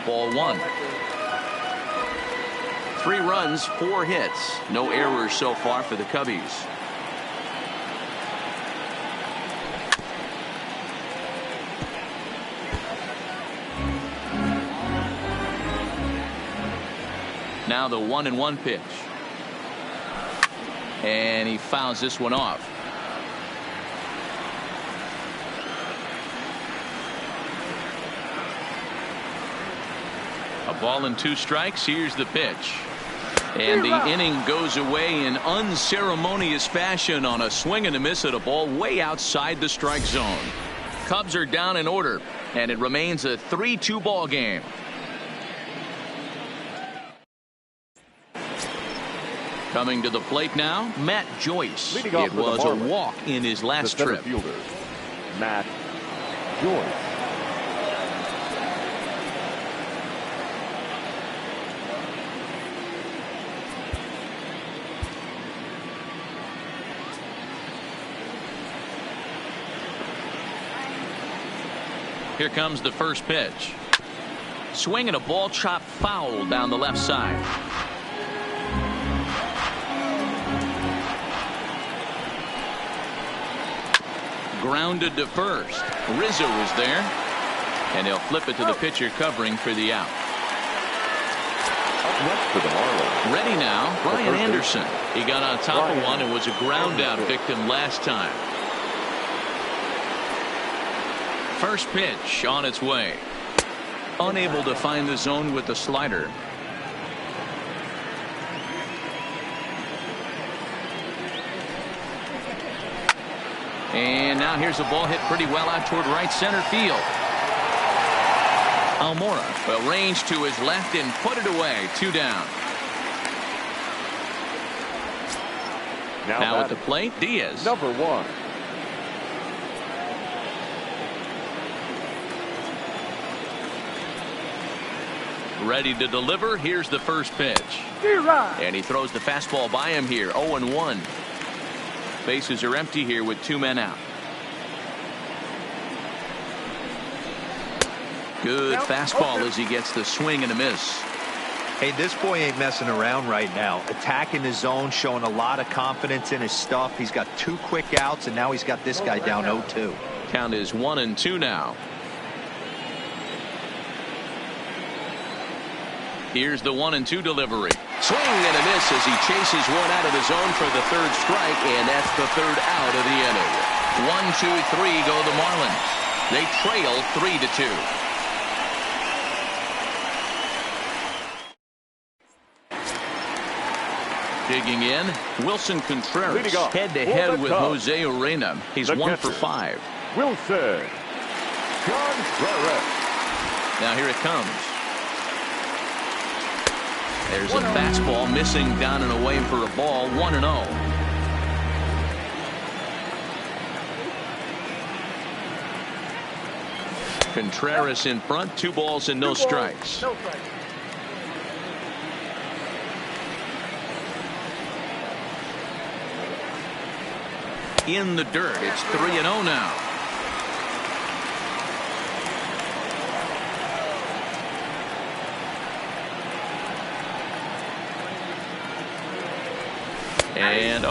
S1: Ball 1. 3 runs, 4 hits. No errors so far for the Cubbies. Now the 1-1 pitch. And he fouls this one off. A ball and 2 strikes. Here's the pitch. And the inning goes away in unceremonious fashion on a swing and a miss at a ball way outside the strike zone. Cubs are down in order, and it remains a 3-2 ball game. Coming to the plate now, Matt Joyce. It was a walk in his last trip.
S4: Fielder, Matt Joyce.
S1: Here comes the first pitch. Swing and a ball chopped foul down the left side. Grounded to first. Rizzo is there. And he'll flip it to the pitcher covering for the out.
S4: Up next for the Marlins.
S1: Ready now, Brian Anderson. He got on top of one and was a ground out victim last time. First pitch on its way. Unable to find the zone with the slider. And now here's a ball hit pretty well out toward right center field. Almora will range to his left and put it away. 2 down. Now at the plate, Diaz.
S4: Number 1.
S1: Ready to deliver. Here's the first pitch. And he throws the fastball by him here. 0-1. Bases are empty here with 2 men out. Good fastball as he gets the swing and a miss.
S2: Hey, this boy ain't messing around right now. Attacking the zone, showing a lot of confidence in his stuff. He's got 2 quick outs, and now he's got this guy down 0-2.
S1: Count is 1-2 now. Here's the 1-2 delivery. Swing and a miss as he chases one out of the zone for the 3rd strike, and that's the 3rd out of the inning. 1-2-3 go the Marlins. They trail 3-2. Digging in, Wilson Contreras head-to-head with Jose Urena. He's 1 for 5.
S4: Wilson Contreras.
S1: Now here it comes. There's a fastball missing down and away for a ball. 1-0. Contreras in front. 2 balls and no strikes. In the dirt. It's 3-0 now. And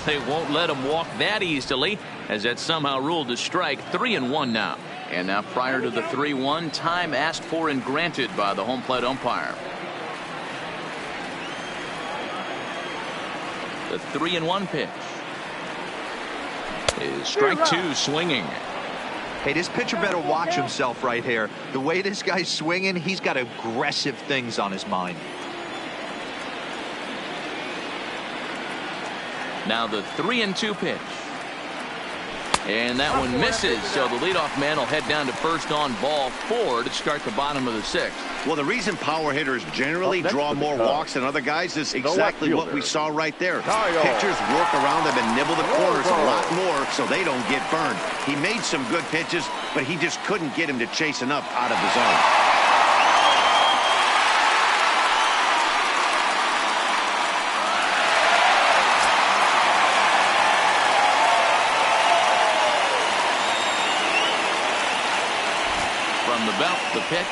S1: they won't let him walk that easily, as that somehow ruled a strike. 3-1 now. And now prior to the 3-1, time asked for and granted by the home plate umpire. The 3-1 pitch is strike 2 swinging.
S2: Hey, this pitcher better watch himself right here. The way this guy's swinging, he's got aggressive things on his mind.
S1: Now the 3-2 pitch. And that one misses, so the leadoff man will head down to first on ball 4 to start the bottom of the 6th.
S3: Well, the reason power hitters generally draw more walks than other guys is exactly what we saw right there. Pitchers work around them and nibble the corners a lot more so they don't get burned. He made some good pitches, but he just couldn't get him to chase enough out of the zone.
S1: From the belt, the pitch.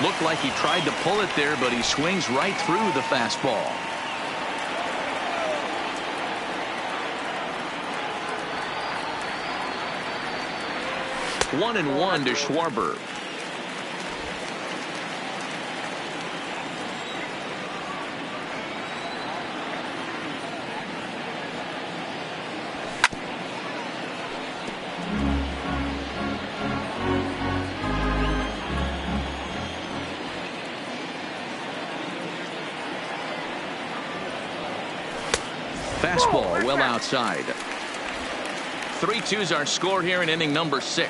S1: Looked like he tried to pull it there, but he swings right through the fastball. One and one to Schwarber. Fastball well outside. 3-2's our score here in inning number 6.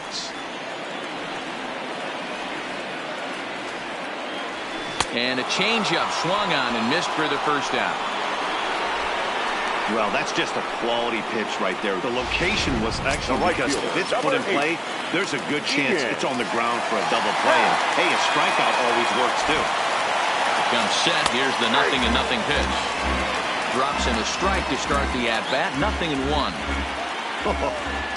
S1: And a changeup swung on and missed for the first out.
S3: Well, that's just a quality pitch right there. The location was excellent because if it's put in play, there's a good chance it's on the ground for a double play. And, hey, a strikeout always works too.
S1: Comes set. Here's the 0-0 pitch. Drops in a strike to start the at-bat. 0-1.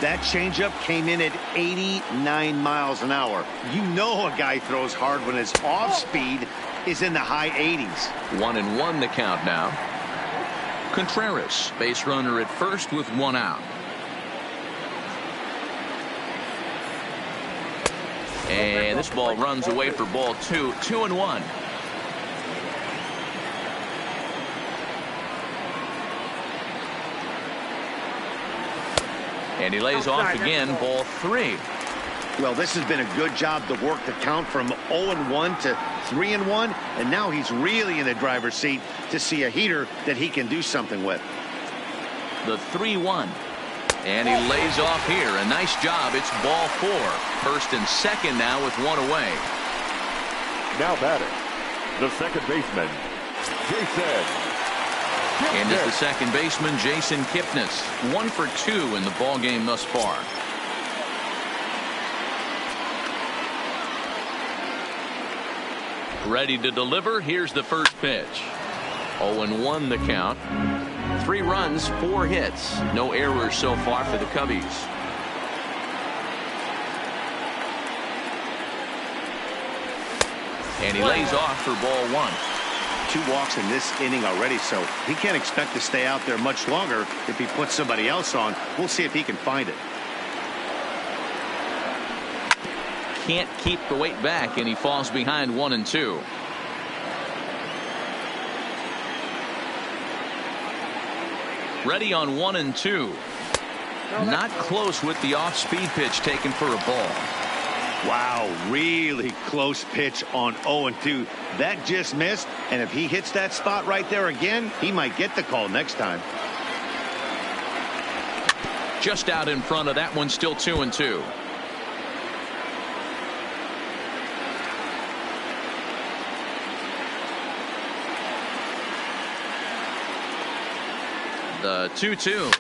S3: That changeup came in at 89 miles an hour. You know a guy throws hard when his off speed is in the high 80s.
S1: 1-1 the count now. Contreras, base runner at first with 1 out. And this ball runs away for ball 2. 2-1. And he lays off again, ball 3.
S3: Well, this has been a good job to work the count from 0-1 to 3-1, and now he's really in the driver's seat to see a heater that he can do something with.
S1: The 3-1. And he lays off here. A nice job. It's ball 4. First and second now with 1 away.
S4: Now batting, the second baseman, Jason.
S1: And is the second baseman, Jason Kipnis. 1 for 2 in the ball game thus far. Ready to deliver. Here's the first pitch. 0-1 the count. 3 runs, 4 hits. No errors so far for the Cubbies. And he lays off for ball 1.
S3: 2 walks in this inning already, so he can't expect to stay out there much longer if he puts somebody else on. We'll see if he can find it.
S1: Can't keep the weight back, and he falls behind 1-2. Ready on 1-2. Not close with the off-speed pitch taken for a ball.
S3: Wow, really close pitch on 0-2. That just missed, and if he hits that spot right there again, he might get the call next time.
S1: Just out in front of that one, still 2-2. The 2-2.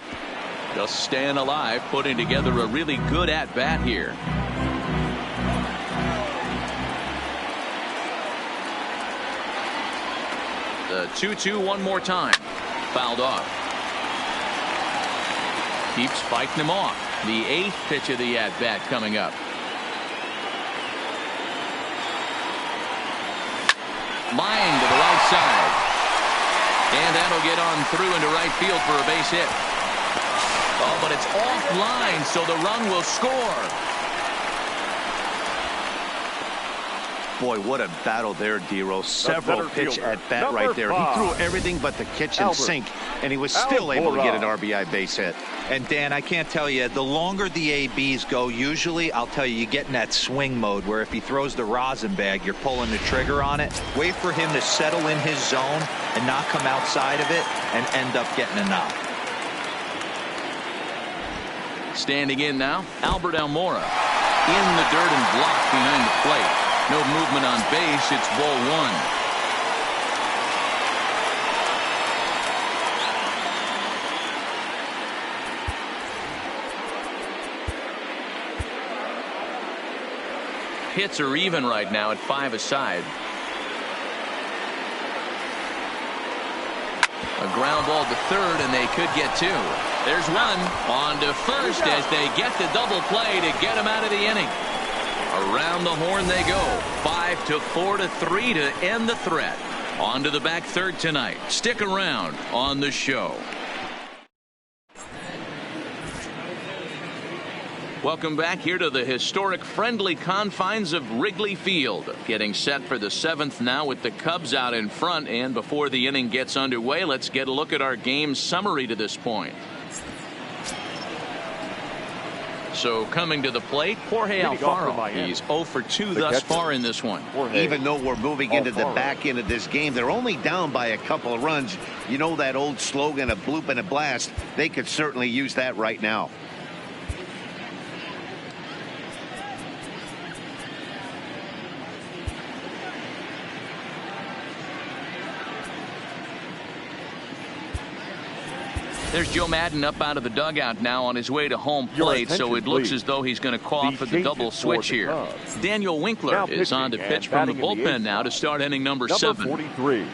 S1: Just staying alive, putting together a really good at-bat here. The 2-2 one more time. Fouled off. Keeps fighting him off. The 8th pitch of the at-bat coming up. Line to the right side. And that'll get on through into right field for a base hit. Oh, but it's offline, so the run will score.
S3: Boy, what a battle there, Dero. Several pitch at bat right there. He threw everything but the kitchen sink, and he was still able to get an RBI base hit.
S2: And Dan, I can't tell you, the longer the ABs go, usually, I'll tell you, you get in that swing mode where if he throws the rosin bag, you're pulling the trigger on it. Wait for him to settle in his zone and not come outside of it and end up getting a knock.
S1: Standing in now, Albert Almora. In the dirt and blocked behind the plate. No movement on base. It's ball 1. Hits are even right now at 5 aside. A ground ball to third, and they could get 2. There's one on to first as they get the double play to get him out of the inning. Around the horn they go. 5-4 to 3 to end the threat. On to the back third tonight. Stick around on the show. Welcome back here to the historic friendly confines of Wrigley Field. Getting set for the 7th now with the Cubs out in front. And before the inning gets underway, let's get a look at our game summary to this point. So coming to the plate, Jorge Alfaro. He's 0 for 2 thus far in this one.
S3: Even though we're moving into the back end of this game, they're only down by a couple of runs. You know that old slogan, a bloop and a blast. They could certainly use that right now.
S1: There's Joe Madden up out of the dugout now on his way to home plate, so it looks as though he's going to call for the double switch here. Daniel Winkler is on to pitch from the bullpen now to start inning number 7.
S4: 43,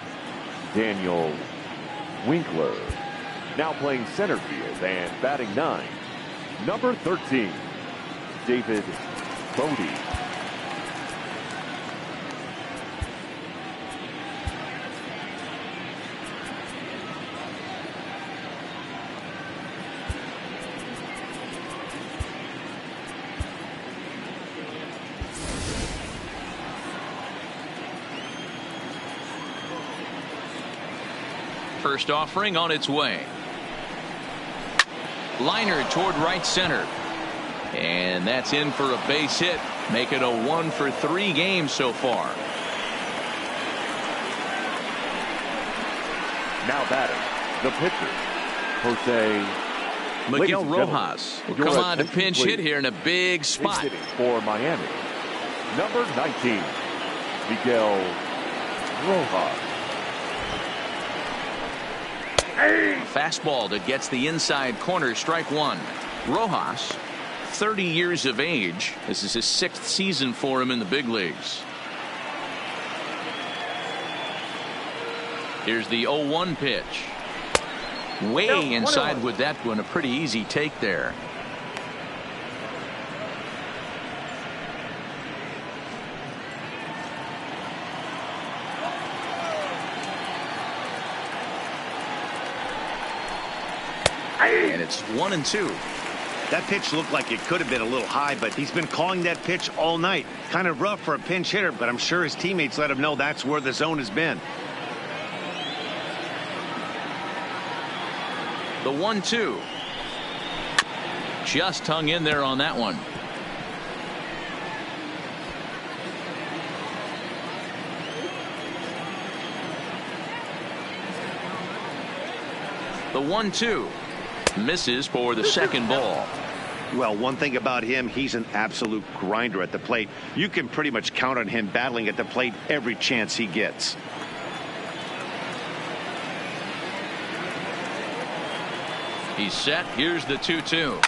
S4: Daniel Winkler. Now playing center field and batting 9. Number 13, David Bodie.
S1: First offering on its way. Liner toward right center. And that's in for a base hit. Make it a 1 for 3 game so far.
S4: Now batting, the pitcher, Jose
S1: Miguel Rojas will come on to pinch hit here in a big spot.
S4: For Miami, number 19, Miguel Rojas.
S1: Fastball that gets the inside corner, strike 1. Rojas, 30 years of age. This is his 6th season for him in the big leagues. Here's the 0-1 pitch. Way inside with that one. A pretty easy take there. And it's 1-2.
S3: That pitch looked like it could have been a little high, but he's been calling that pitch all night. Kind of rough for a pinch hitter, but I'm sure his teammates let him know that's where the zone has been.
S1: The 1-2. Just hung in there on that one. The 1-2. Misses for the second ball.
S3: Well, one thing about him, he's an absolute grinder at the plate. You can pretty much count on him battling at the plate every chance he gets.
S1: He's set. Here's the 2-2.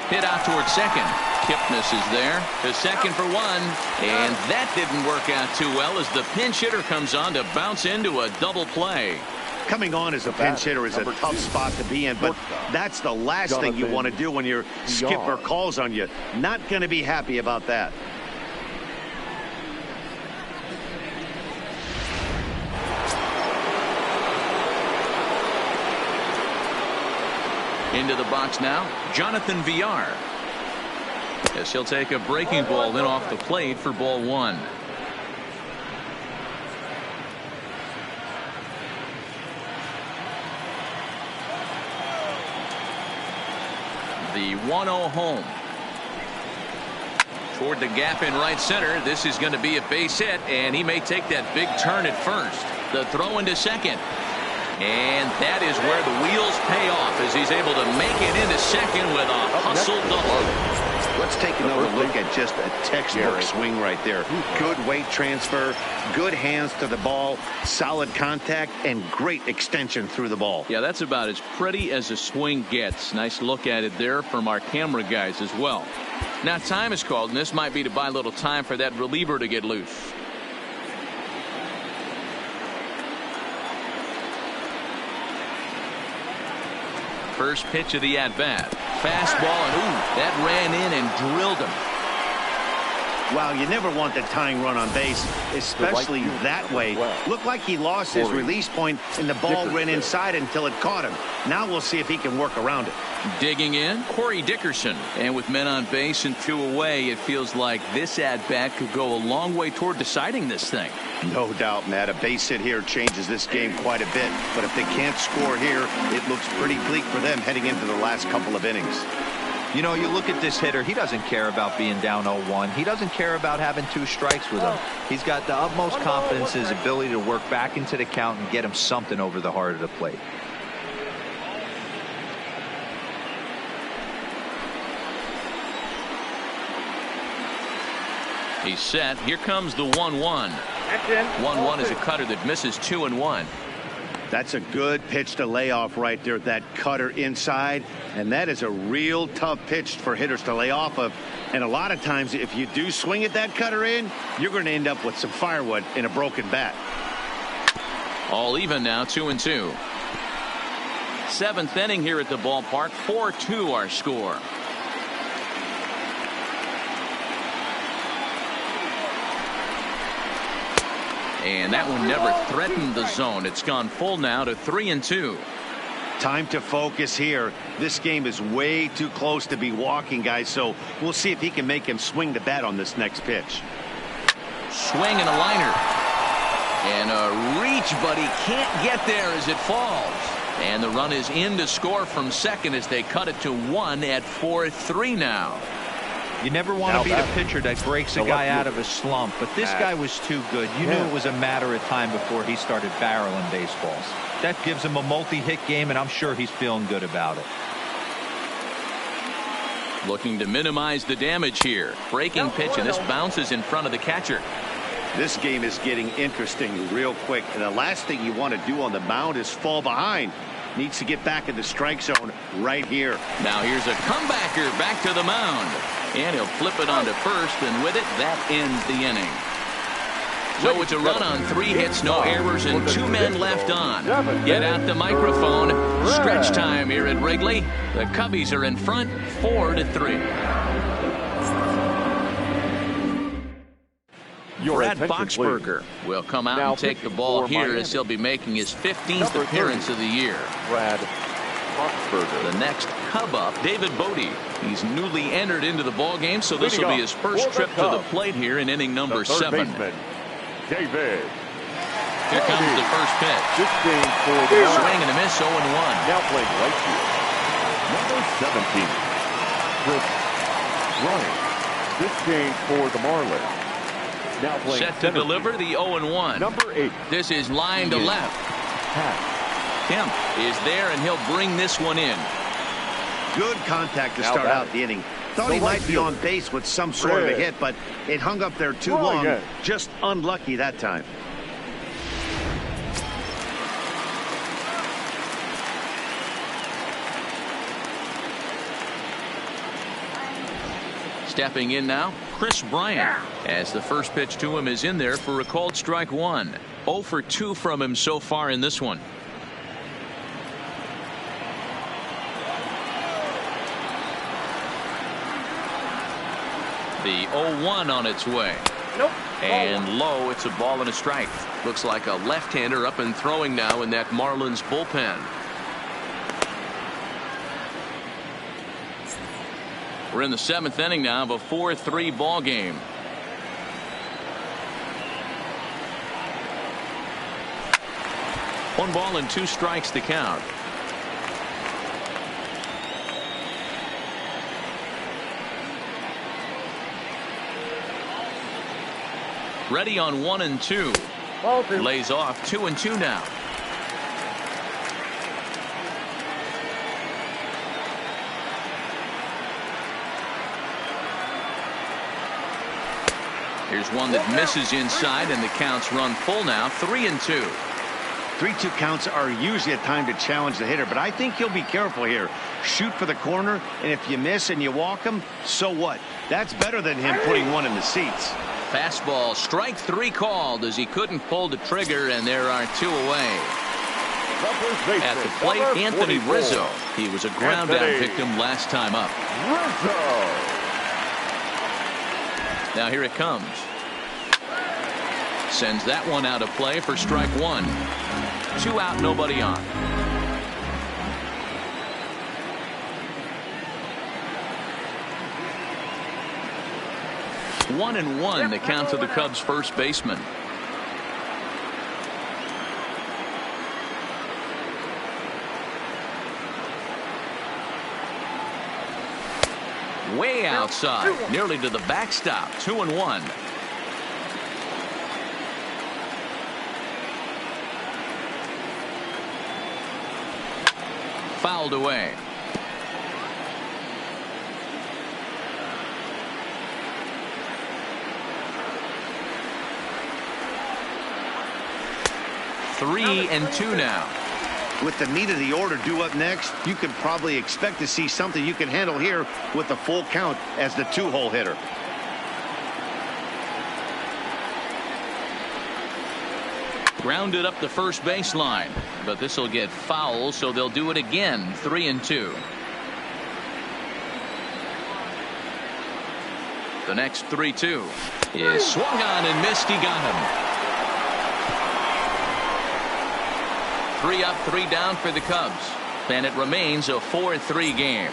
S1: Hit out towards second. Kipnis is there. To second for one. And that didn't work out too well as the pinch hitter comes on to bounce into a double play.
S3: Coming on as a pinch hitter is a tough spot to be in, but that's the last thing you want to do when your skipper calls on you. Not going to be happy about that.
S1: Into the box now, Jonathan Villar. Yes, he'll take a breaking ball then off the plate for ball one. The 1-0 home. Toward the gap in right center. This is going to be a base hit, and he may take that big turn at first. The throw into second. And that is where the wheels pay off as he's able to make it into second with a hustle double.
S3: Let's take another look at just a textbook swing right there. Good weight transfer, good hands to the ball, solid contact, and great extension through the ball.
S1: Yeah, that's about as pretty as a swing gets. Nice look at it there from our camera guys as well. Now time is called, and this might be to buy a little time for that reliever to get loose. First pitch of the at-bat. Fastball, and ooh, that ran in and drilled him.
S3: Wow, you never want the tying run on base, especially that way. Looked like he lost his release point, and the ball ran inside until it caught him. Now we'll see if he can work around it.
S1: Digging in, Corey Dickerson. And with men on base and two away, it feels like this at-bat could go a long way toward deciding this thing.
S3: No doubt, Matt. A base hit here changes this game quite a bit. But if they can't score here, it looks pretty bleak for them heading into the last couple of innings.
S2: You know, you look at this hitter, he doesn't care about being down 0-1. He doesn't care about having 2 strikes with him. He's got the utmost confidence in his ability to work back into the count and get him something over the heart of the plate.
S1: He's set. Here comes the 1-1. 1-1 is a cutter that misses 2-1.
S3: That's a good pitch to lay off right there, that cutter inside. And that is a real tough pitch for hitters to lay off of. And a lot of times, if you do swing at that cutter in, you're going to end up with some firewood in a broken bat.
S1: All even now, 2-2. 7th inning here at the ballpark. 4-2 our score. And that one never threatened the zone. It's gone full now to 3-2.
S3: Time to focus here. This game is way too close to be walking, guys, so we'll see if he can make him swing the bat on this next pitch.
S1: Swing and a liner. And a reach, but he can't get there as it falls. And the run is in to score from second as they cut it to 1 at 4-3 now.
S2: You never want to be the pitcher that breaks a guy out of a slump, but this guy was too good. You knew it was a matter of time before he started barreling baseballs. That gives him a multi-hit game, and I'm sure he's feeling good about it.
S1: Looking to minimize the damage here. Breaking pitch, and this bounces in front of the catcher.
S3: This game is getting interesting real quick, and the last thing you want to do on the mound is fall behind. Needs to get back in the strike zone right here.
S1: Now here's a comebacker back to the mound. And he'll flip it onto first, and with it, that ends the inning. So it's a run on 3 hits, no errors, and 2 men left on. Get out the microphone. Stretch time here at Wrigley. The Cubbies are in front, 4-3. Brad Boxberger will come out and take the ball here as he'll be making his 15th appearance of the year.
S4: Brad Boxberger.
S1: The next Cub up, David Bodie. He's newly entered into the ball game, so this will be his first trip to the plate here in inning number 7.
S4: David.
S1: Here comes the first pitch.
S4: This game for the
S1: swing and a miss, 0-1.
S4: Now playing right field, number 17, Chris Bryant. This game for the Marlins. Now playing
S1: set to deliver the 0-1.
S4: Number 8.
S1: This is line to left. Kemp is there, and he'll bring this one in.
S3: Good contact to start out the inning. Thought he might be on base with some sort of a hit, but it hung up there too long. Just unlucky that time.
S1: Stepping in now, Chris Bryant, as the first pitch to him is in there for a called strike 1. 0 for 2 from him so far in this one. The 0-1 on its way. And low, it's a ball and a strike. Looks like a left-hander up and throwing now in that Marlins bullpen. We're in the 7th inning now of a 4-3 ball game. One ball and 2 strikes to count. Ready on 1-2. Lays off 2-2 now. Here's one that misses inside, and the counts run full now. 3-2.
S3: 3-2 counts are usually a time to challenge the hitter, but I think he'll be careful here. Shoot for the corner, and if you miss and you walk him, so what? That's better than him putting one in the seats.
S1: Fastball, strike 3 called as he couldn't pull the trigger, and there are 2 away. At the plate, Anthony Rizzo. He was a ground out victim last time up. Now here it comes. Sends that one out of play for strike 1. 2 out, nobody on. One and 1 the count to the Cubs first baseman. Way outside, nearly to the backstop. 2-1. Fouled away. Three and 2 now.
S3: With the meat of the order due up next, you could probably expect to see something you can handle here with a full count as the 2-hole hitter.
S1: Grounded up the first baseline, but this will get foul, so they'll do it again. 3-2. The next 3-2 is swung on and missed. He got him. 3 up, 3 down for the Cubs, and it remains a 4-3 game.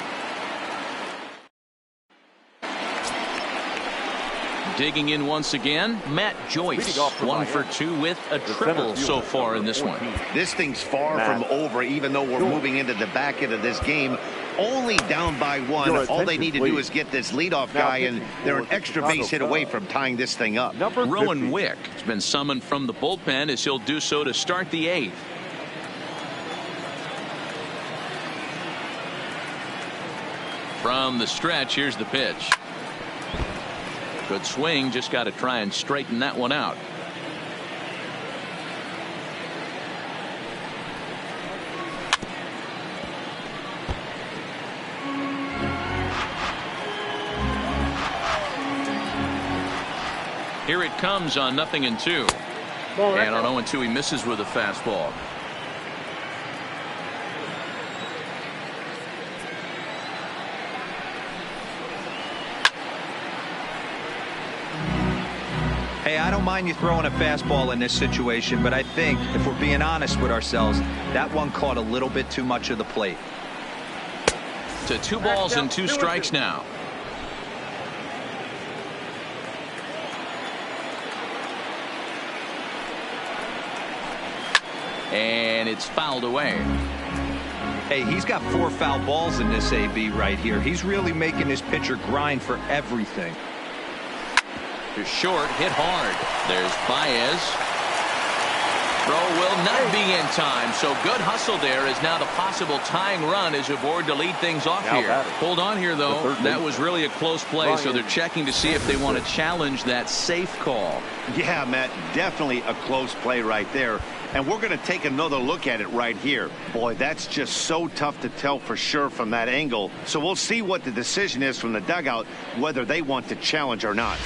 S1: Digging in once again, Matt Joyce, 1 for 2 with a triple so far in this one.
S3: This thing's far from over, even though we're moving into the back end of this game. Only down by 1. All they need to do is get this leadoff guy, and they're an extra base hit away from tying this thing up.
S1: Rowan Wick has been summoned from the bullpen as he'll do so to start the 8th. From the stretch, here's the pitch. Good swing, just got to try and straighten that one out. here it comes on 0-2. And on 0-2, he misses with a fastball.
S2: Hey, I don't mind you throwing a fastball in this situation, but I think if we're being honest with ourselves, that one caught a little bit too much of the plate.
S1: To 2 balls and 2 strikes now. And it's fouled away.
S2: Hey, he's got 4 foul balls in this AB right here. He's really making his pitcher grind for everything.
S1: To short, hit hard. There's Baez. Throw will not be in time, so good hustle there is now the possible tying run as aboard to lead things off here. Hold on here, though. That was really a close play, so they're checking to see if they want to challenge that safe call.
S3: Yeah, Matt, definitely a close play right there. And we're going to take another look at it right here. Boy, that's just so tough to tell for sure from that angle. So we'll see what the decision is from the dugout, whether they want to challenge or not.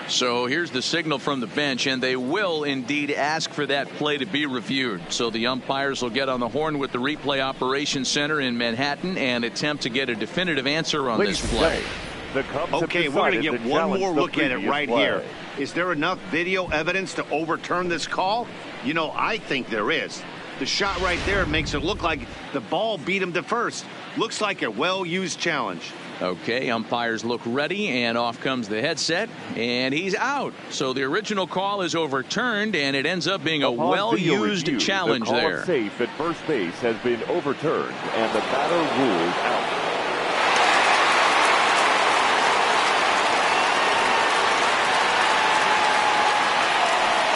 S1: So here's the signal from the bench, and they will indeed ask for that play to be reviewed. So the umpires will get on the horn with the replay operations center in Manhattan and attempt to get a definitive answer on this play.
S3: Okay, we're going to get one more look at it right here. Is there enough video evidence to overturn this call? You know, I think there is. The shot right there makes it look like the ball beat him to first. Looks like a well-used challenge.
S1: Okay, umpires look ready, and off comes the headset, and he's out. So the original call is overturned, and it ends up being a well-used challenge there.
S4: The call safe at first base has been overturned, and the batter ruled out.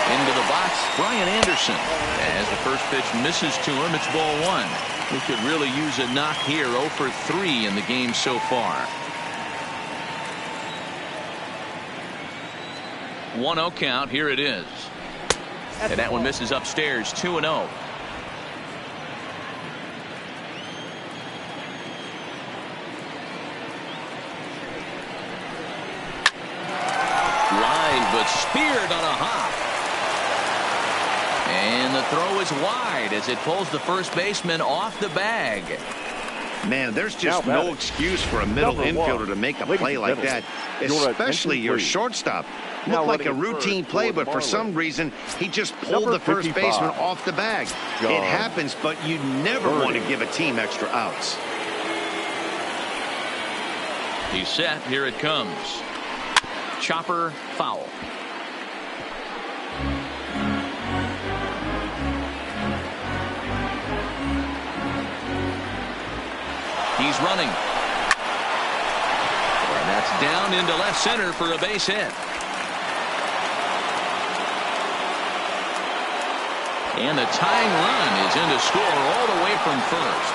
S1: Into the box, Brian Anderson. As the first pitch misses to him, it's ball 1. We could really use a knock here. 0 for 3 in the game so far. 1-0 count. Here it is. And that one misses upstairs. 2-0. Line, but speared on a hop. And the throw is wide as it pulls the first baseman off the bag.
S3: Man, there's just no excuse for a middle infielder to make a play like that, especially your shortstop. Looked like a routine play, but for some reason, he just pulled the first baseman off the bag. It happens, but you never want to give a team extra outs.
S1: He's set. Here it comes. Chopper, foul. He's running. And that's down into left center for a base hit. And the tying run is in to score all the way from first.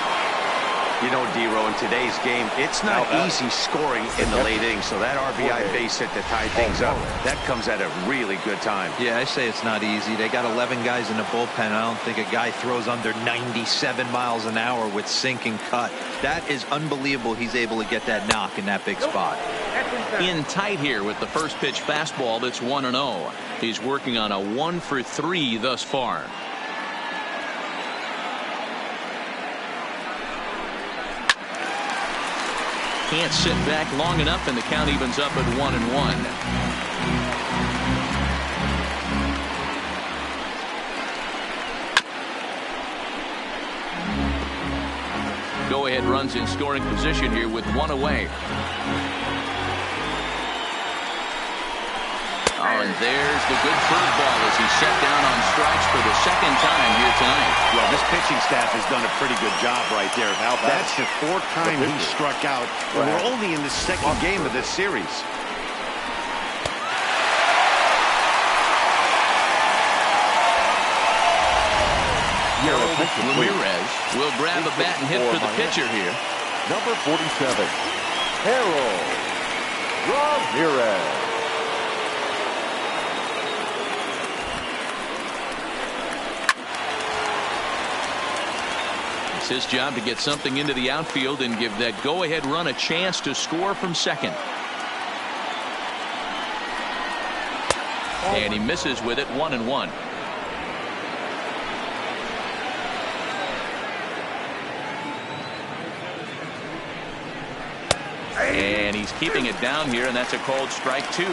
S3: You know, D-Row, in today's game, it's not easy scoring in the late innings, so that RBI base hit to tie things up, that comes at a really good time.
S2: Yeah, I say it's not easy. They got 11 guys in the bullpen. I don't think a guy throws under 97 miles an hour with sink and cut. That is unbelievable he's able to get that knock in that big spot.
S1: In tight here with the first pitch fastball that's 1-0. He's working on a 1 for 3 thus far. Can't sit back long enough, and the count evens up at 1-1. Go-ahead runs in scoring position here with 1 away. Oh, and there's the good curveball as he's set down on strikes for the second time here tonight.
S3: Well, this pitching staff has done a pretty good job right there. Now that's the 4th time he struck out. And we're only in the 2nd game of this series.
S1: Ramirez will grab a bat and hit for the pitcher here.
S4: Number 47, Harold Ramirez.
S1: It's his job to get something into the outfield and give that go-ahead run a chance to score from second. And he misses with it, 1-1. And he's keeping it down here, and that's a called strike 2.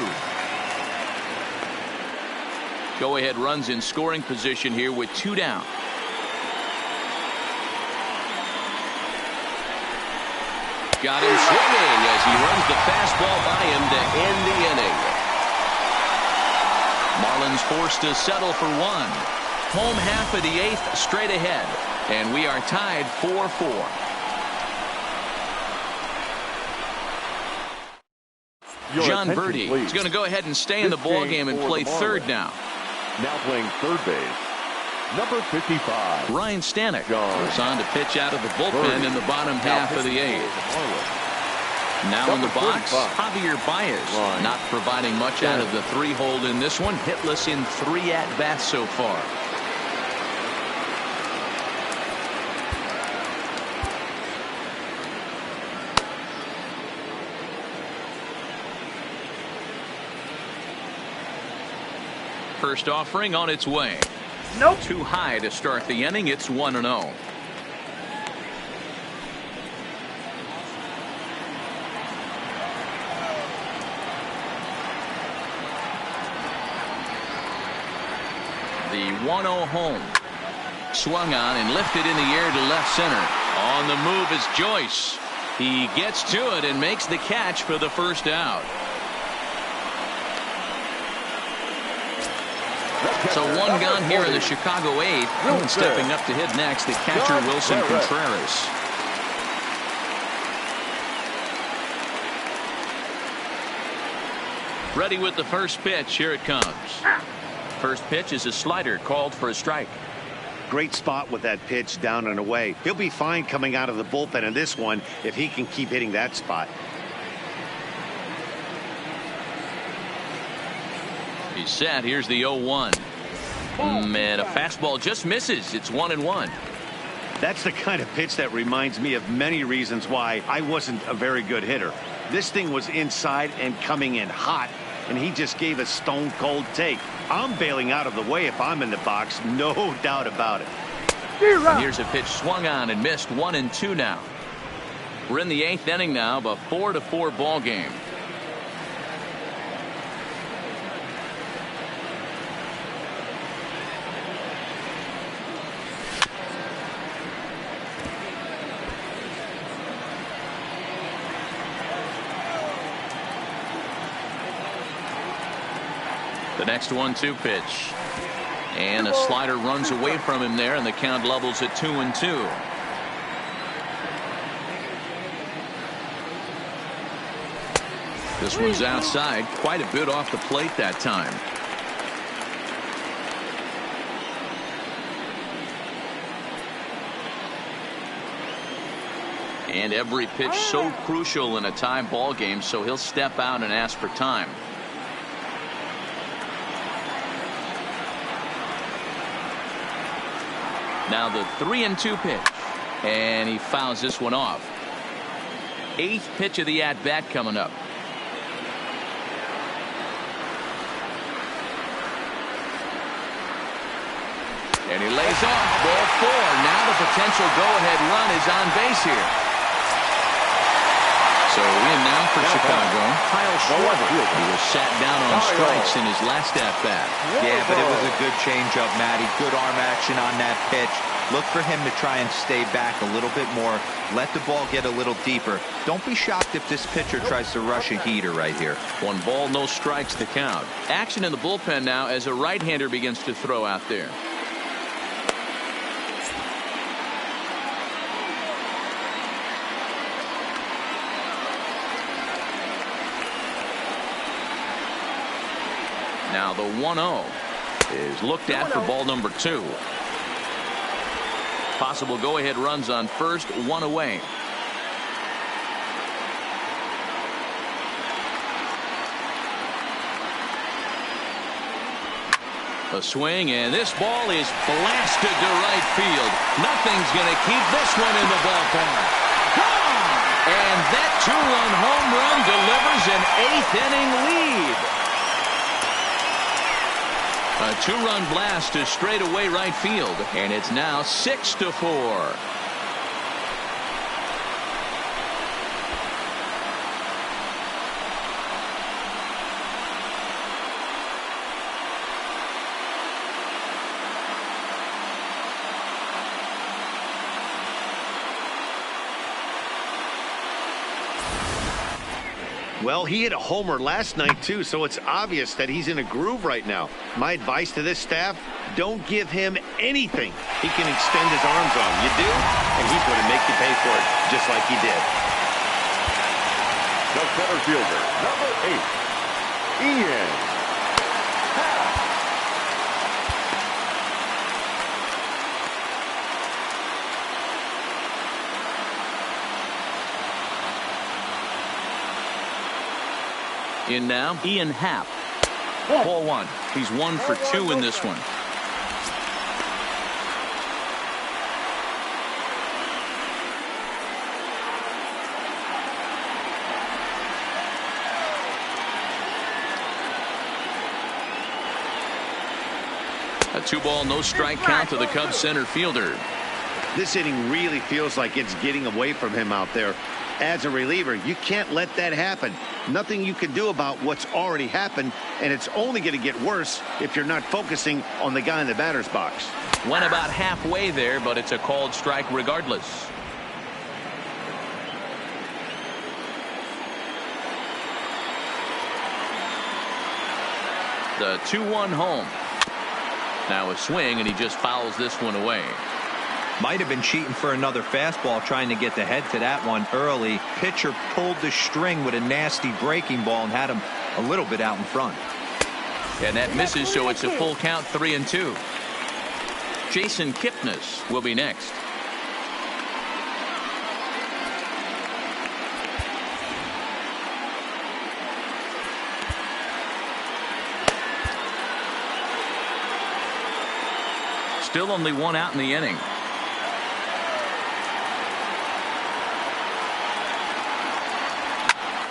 S1: Go-ahead runs in scoring position here with 2 down. Got him swinging as he runs the fastball by him to end the inning. Marlins forced to settle for 1. Home half of the 8th straight ahead, and we are tied 4-4. John Verdi is going to go ahead and stay in the ball game and play third now.
S4: Now playing third base, number 55.
S1: Ryan Stanek goes on to pitch out of the bullpen in the bottom half of the 8th. Now in the box, Javier Baez not providing much out of the 3-hole in this one. Hitless in 3 at-bats so far. First offering on its way.
S5: Nope.
S1: Too high to start the inning. It's 1-0. The 1-0 home. Swung on and lifted in the air to left center. On the move is Joyce. He gets to it and makes the catch for the first out. So 1 gone here in the Chicago 8th. And stepping up to hit next, the catcher Wilson Contreras. Ready with the first pitch. Here it comes. First pitch is a slider called for a strike.
S3: Great spot with that pitch down and away. He'll be fine coming out of the bullpen in this one if he can keep hitting that spot.
S1: He's set. Here's the 0-1. And a fastball just misses. It's 1-1.
S3: That's the kind of pitch that reminds me of many reasons why I wasn't a very good hitter. This thing was inside and coming in hot, and he just gave a stone cold take. I'm bailing out of the way if I'm in the box, no doubt about it.
S1: And here's a pitch swung on and missed, 1-2 now. We're in the 8th inning now of a 4-4 ball game. The next 1-2 pitch. And a slider runs away from him there, and the count levels at 2-2. This one's outside, quite a bit off the plate that time. And every pitch so crucial in a tie ball game, so he'll step out and ask for time. Now the 3-2 pitch, and he fouls this one off. 8th pitch of the at-bat coming up. And he lays off, ball 4. Now the potential go-ahead run is on base here. So in now for Chicago, Kyle Schwarber. He was sat down on strikes in his last at-bat.
S2: Yeah, but it was a good changeup, Matty. Good arm action on that pitch. Look for him to try and stay back a little bit more. Let the ball get a little deeper. Don't be shocked if this pitcher tries to rush a heater right here.
S1: 1 ball, no strikes to count. Action in the bullpen now as a right-hander begins to throw out there. Now the 1-0 is looked at for ball number 2. Possible go-ahead runs on first, 1 away. A swing, and this ball is blasted to right field. Nothing's going to keep this one in the ballpark. Gone! And that 2-run home run delivers an 8th inning lead. A two-run blast to straightaway right field, and it's now 6-4.
S3: Well, he hit a homer last night, too, so it's obvious that he's in a groove right now. My advice to this staff, don't give him anything he can extend his arms on. You do, and he's going to make you pay for it, just like he did.
S4: The center fielder, number 8, Ian.
S1: In now, Ian Happ. Ball 1. He's 1 for 2 in this one. A 2-ball, no strike count to the Cubs center fielder.
S3: This inning really feels like it's getting away from him out there. As a reliever, you can't let that happen. Nothing you can do about what's already happened, and it's only going to get worse if you're not focusing on the guy in the batter's box.
S1: Went about halfway there, but it's a called strike regardless. The 2-1 home. Now a swing, and he just fouls this one away.
S2: Might have been cheating for another fastball, trying to get the head to that one early. Pitcher pulled the string with a nasty breaking ball and had him a little bit out in front.
S1: And that misses, so it's a full count, 3-2. Jason Kipnis will be next. Still only 1 out in the inning.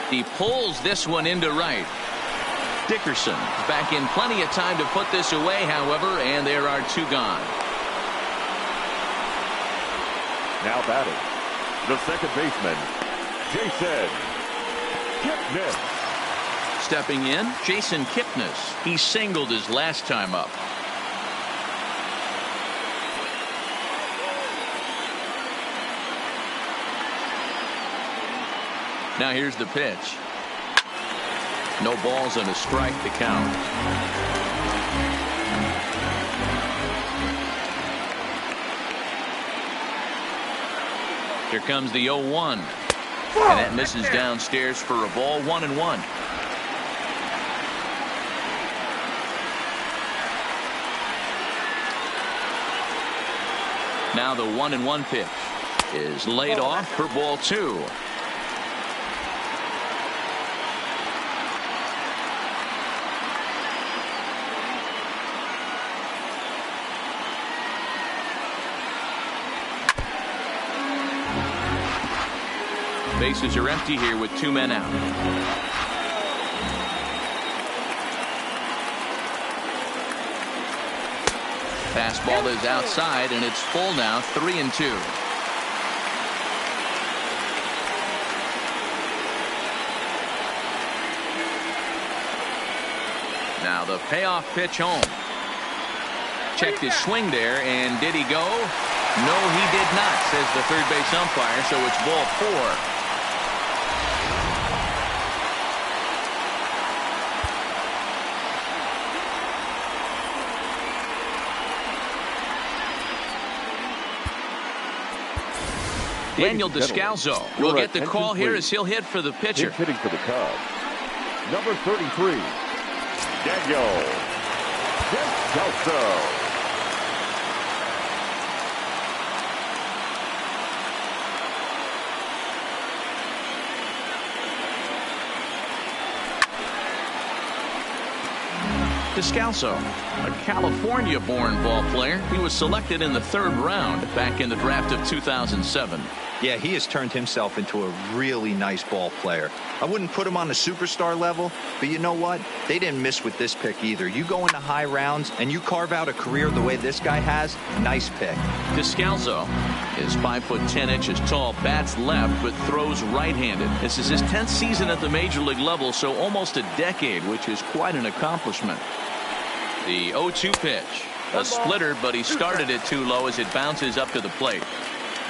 S1: He pulls this one into right. Dickerson back in plenty of time to put this away, however, and there are 2 gone.
S4: Now batting, the second baseman, Jason Kipnis.
S1: Stepping in, Jason Kipnis. He singled his last time up. Now here's the pitch. No balls and a strike to count. Here comes the 0-1. And that misses downstairs for a ball, 1-1. Now the 1-1 pitch is laid off for ball 2. Bases are empty here with 2 men out. Fastball is outside, and it's full now, 3-2. Now the payoff pitch home. Checked his swing there, and did he go? No, he did not, says the third base umpire, so it's ball 4. Daniel Descalzo will get the call here as he'll hit for the pitcher.
S4: Hitting for the Cubs, number 33, Daniel Descalzo.
S1: Descalzo, a California-born ball player. He was selected in the 3rd round back in the draft of 2007.
S2: Yeah, he has turned himself into a really nice ball player. I wouldn't put him on the superstar level, but you know what? They didn't miss with this pick either. You go into high rounds and you carve out a career the way this guy has, nice pick.
S1: Descalzo is 5'10" tall, bats left, but throws right-handed. This is his 10th season at the major league level, so almost a decade, which is quite an accomplishment. The 0-2 pitch. A splitter, but he started it too low as it bounces up to the plate.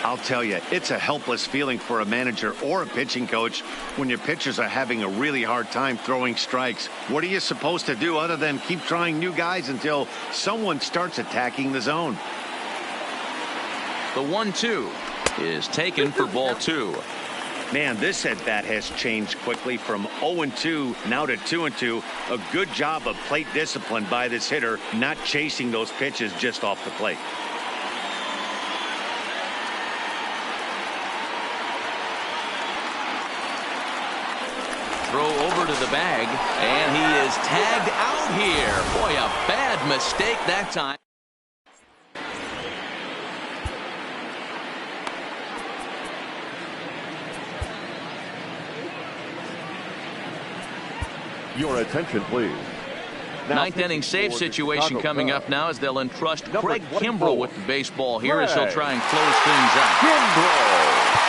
S3: I'll tell you, it's a helpless feeling for a manager or a pitching coach when your pitchers are having a really hard time throwing strikes. What are you supposed to do other than keep trying new guys until someone starts attacking the zone?
S1: The 1-2 is taken for ball 2.
S3: Man, this at-bat has changed quickly from 0-2 now to 2-2. A good job of plate discipline by this hitter, not chasing those pitches just off the plate.
S1: Throw over to the bag, and he is tagged out here. Boy, a bad mistake that time.
S4: Your attention, please.
S1: Ninth inning save situation coming up now as they'll entrust Craig Kimbrell with the baseball here as he'll try and close things out.
S4: Kimbrell.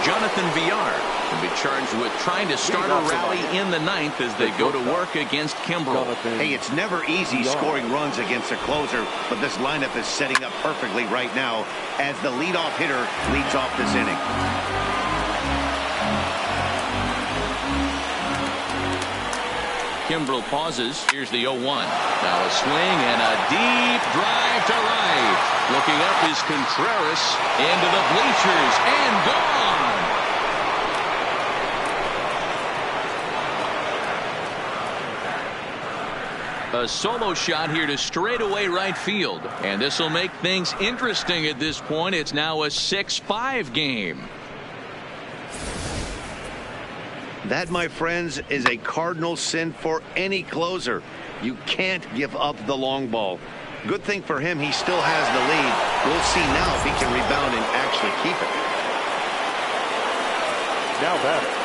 S1: Jonathan Villar will be charged with trying to start a rally in the ninth as they go to work against Kimbrell.
S3: Hey, it's never easy scoring runs against a closer, but this lineup is setting up perfectly right now as the leadoff hitter leads off this inning.
S1: Kimbrell pauses. Here's the 0-1. Now a swing and a deep drive to right. Looking up is Contreras into the bleachers and gone. A solo shot here to straightaway right field. And this will make things interesting at this point. It's now a 6-5 game.
S3: That, my friends, is a cardinal sin for any closer. You can't give up the long ball. Good thing for him, he still has the lead. We'll see now if he can rebound and actually keep it.
S4: Now batter.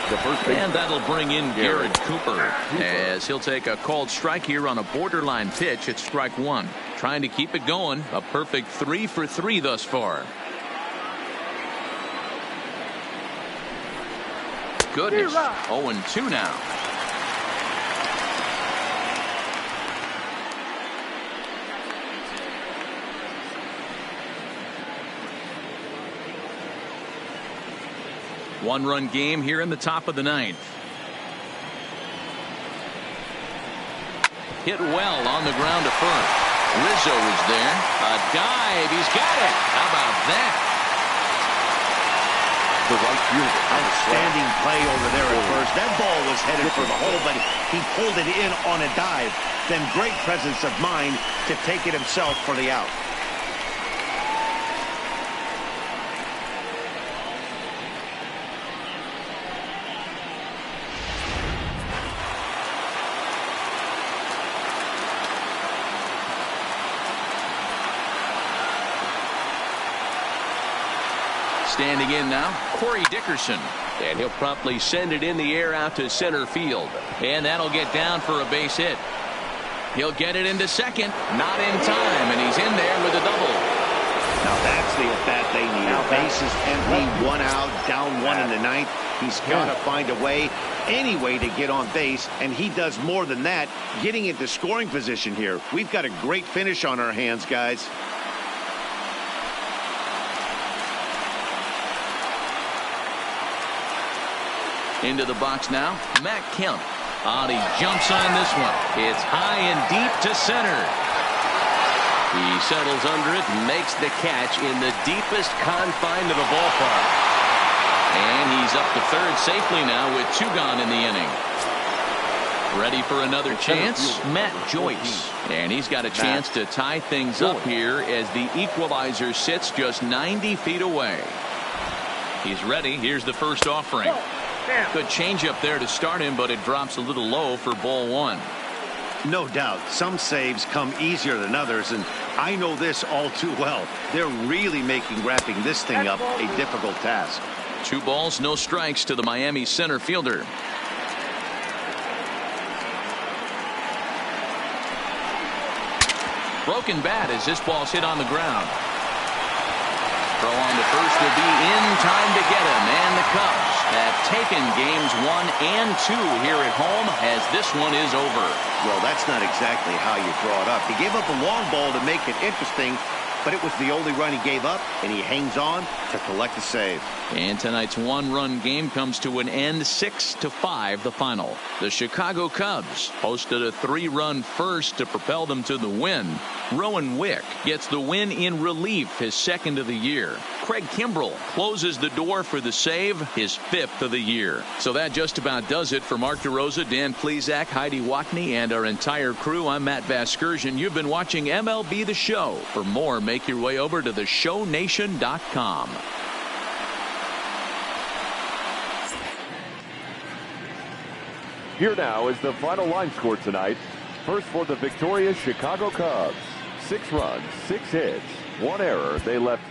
S1: And that'll bring in Garrett Cooper as he'll take a called strike here on a borderline pitch at strike one. Trying to keep it going. A perfect 3 for 3 thus far. Goodness. 0-2 now. One-run game here in the top of the ninth. Hit well on the ground to first. Rizzo is there. A dive. He's got it. How about that?
S4: The right fielder.
S3: Outstanding play over there at first. That ball was headed for the hole, but he pulled it in on a dive. Then great presence of mind to take it himself for the out.
S1: Standing in now, Corey Dickerson. And he'll promptly send it in the air out to center field. And that'll get down for a base hit. He'll get it into second. Not in time, and he's in there with a double.
S3: Now that's the at-bat they need. Now bases empty, 1 out, down 1 in the ninth. He's got to find a way, any way to get on base, and he does more than that, getting into scoring position here. We've got a great finish on our hands, guys.
S1: Into the box now, Matt Kemp. He jumps on this one. It's high and deep to center. He settles under it and makes the catch in the deepest confine of the ballpark. And he's up to third safely now with 2 gone in the inning. Ready for another chance, Matt Joyce. And he's got a chance to tie things up here as the equalizer sits just 90 feet away. He's ready. Here's the first offering. Good changeup there to start him, but it drops a little low for ball one.
S3: No doubt, some saves come easier than others, and I know this all too well. They're really making wrapping this thing up a difficult task.
S1: 2 balls, no strikes to the Miami center fielder. Broken bat as this ball's hit on the ground. Throw on to first will be in time to get him, and the Cubs have taken games 1 and 2 here at home as this one is over.
S3: Well, that's not exactly how you draw it up. He gave up a long ball to make it interesting, but it was the only run he gave up, and he hangs on to collect a save.
S1: And tonight's 1-run game comes to an end, 6-5 the final. The Chicago Cubs posted a 3-run first to propel them to the win. Rowan Wick gets the win in relief, his 2nd of the year. Craig Kimbrell closes the door for the save, his 5th of the year. So that just about does it for Mark DeRosa, Dan Plesac, Heidi Wackney, and our entire crew. I'm Matt Vasgersian. You've been watching MLB The Show. For more, make your way over to theshownation.com.
S4: Here now is the final line score tonight. First for the victorious Chicago Cubs. 6 runs, 6 hits, 1 error. They left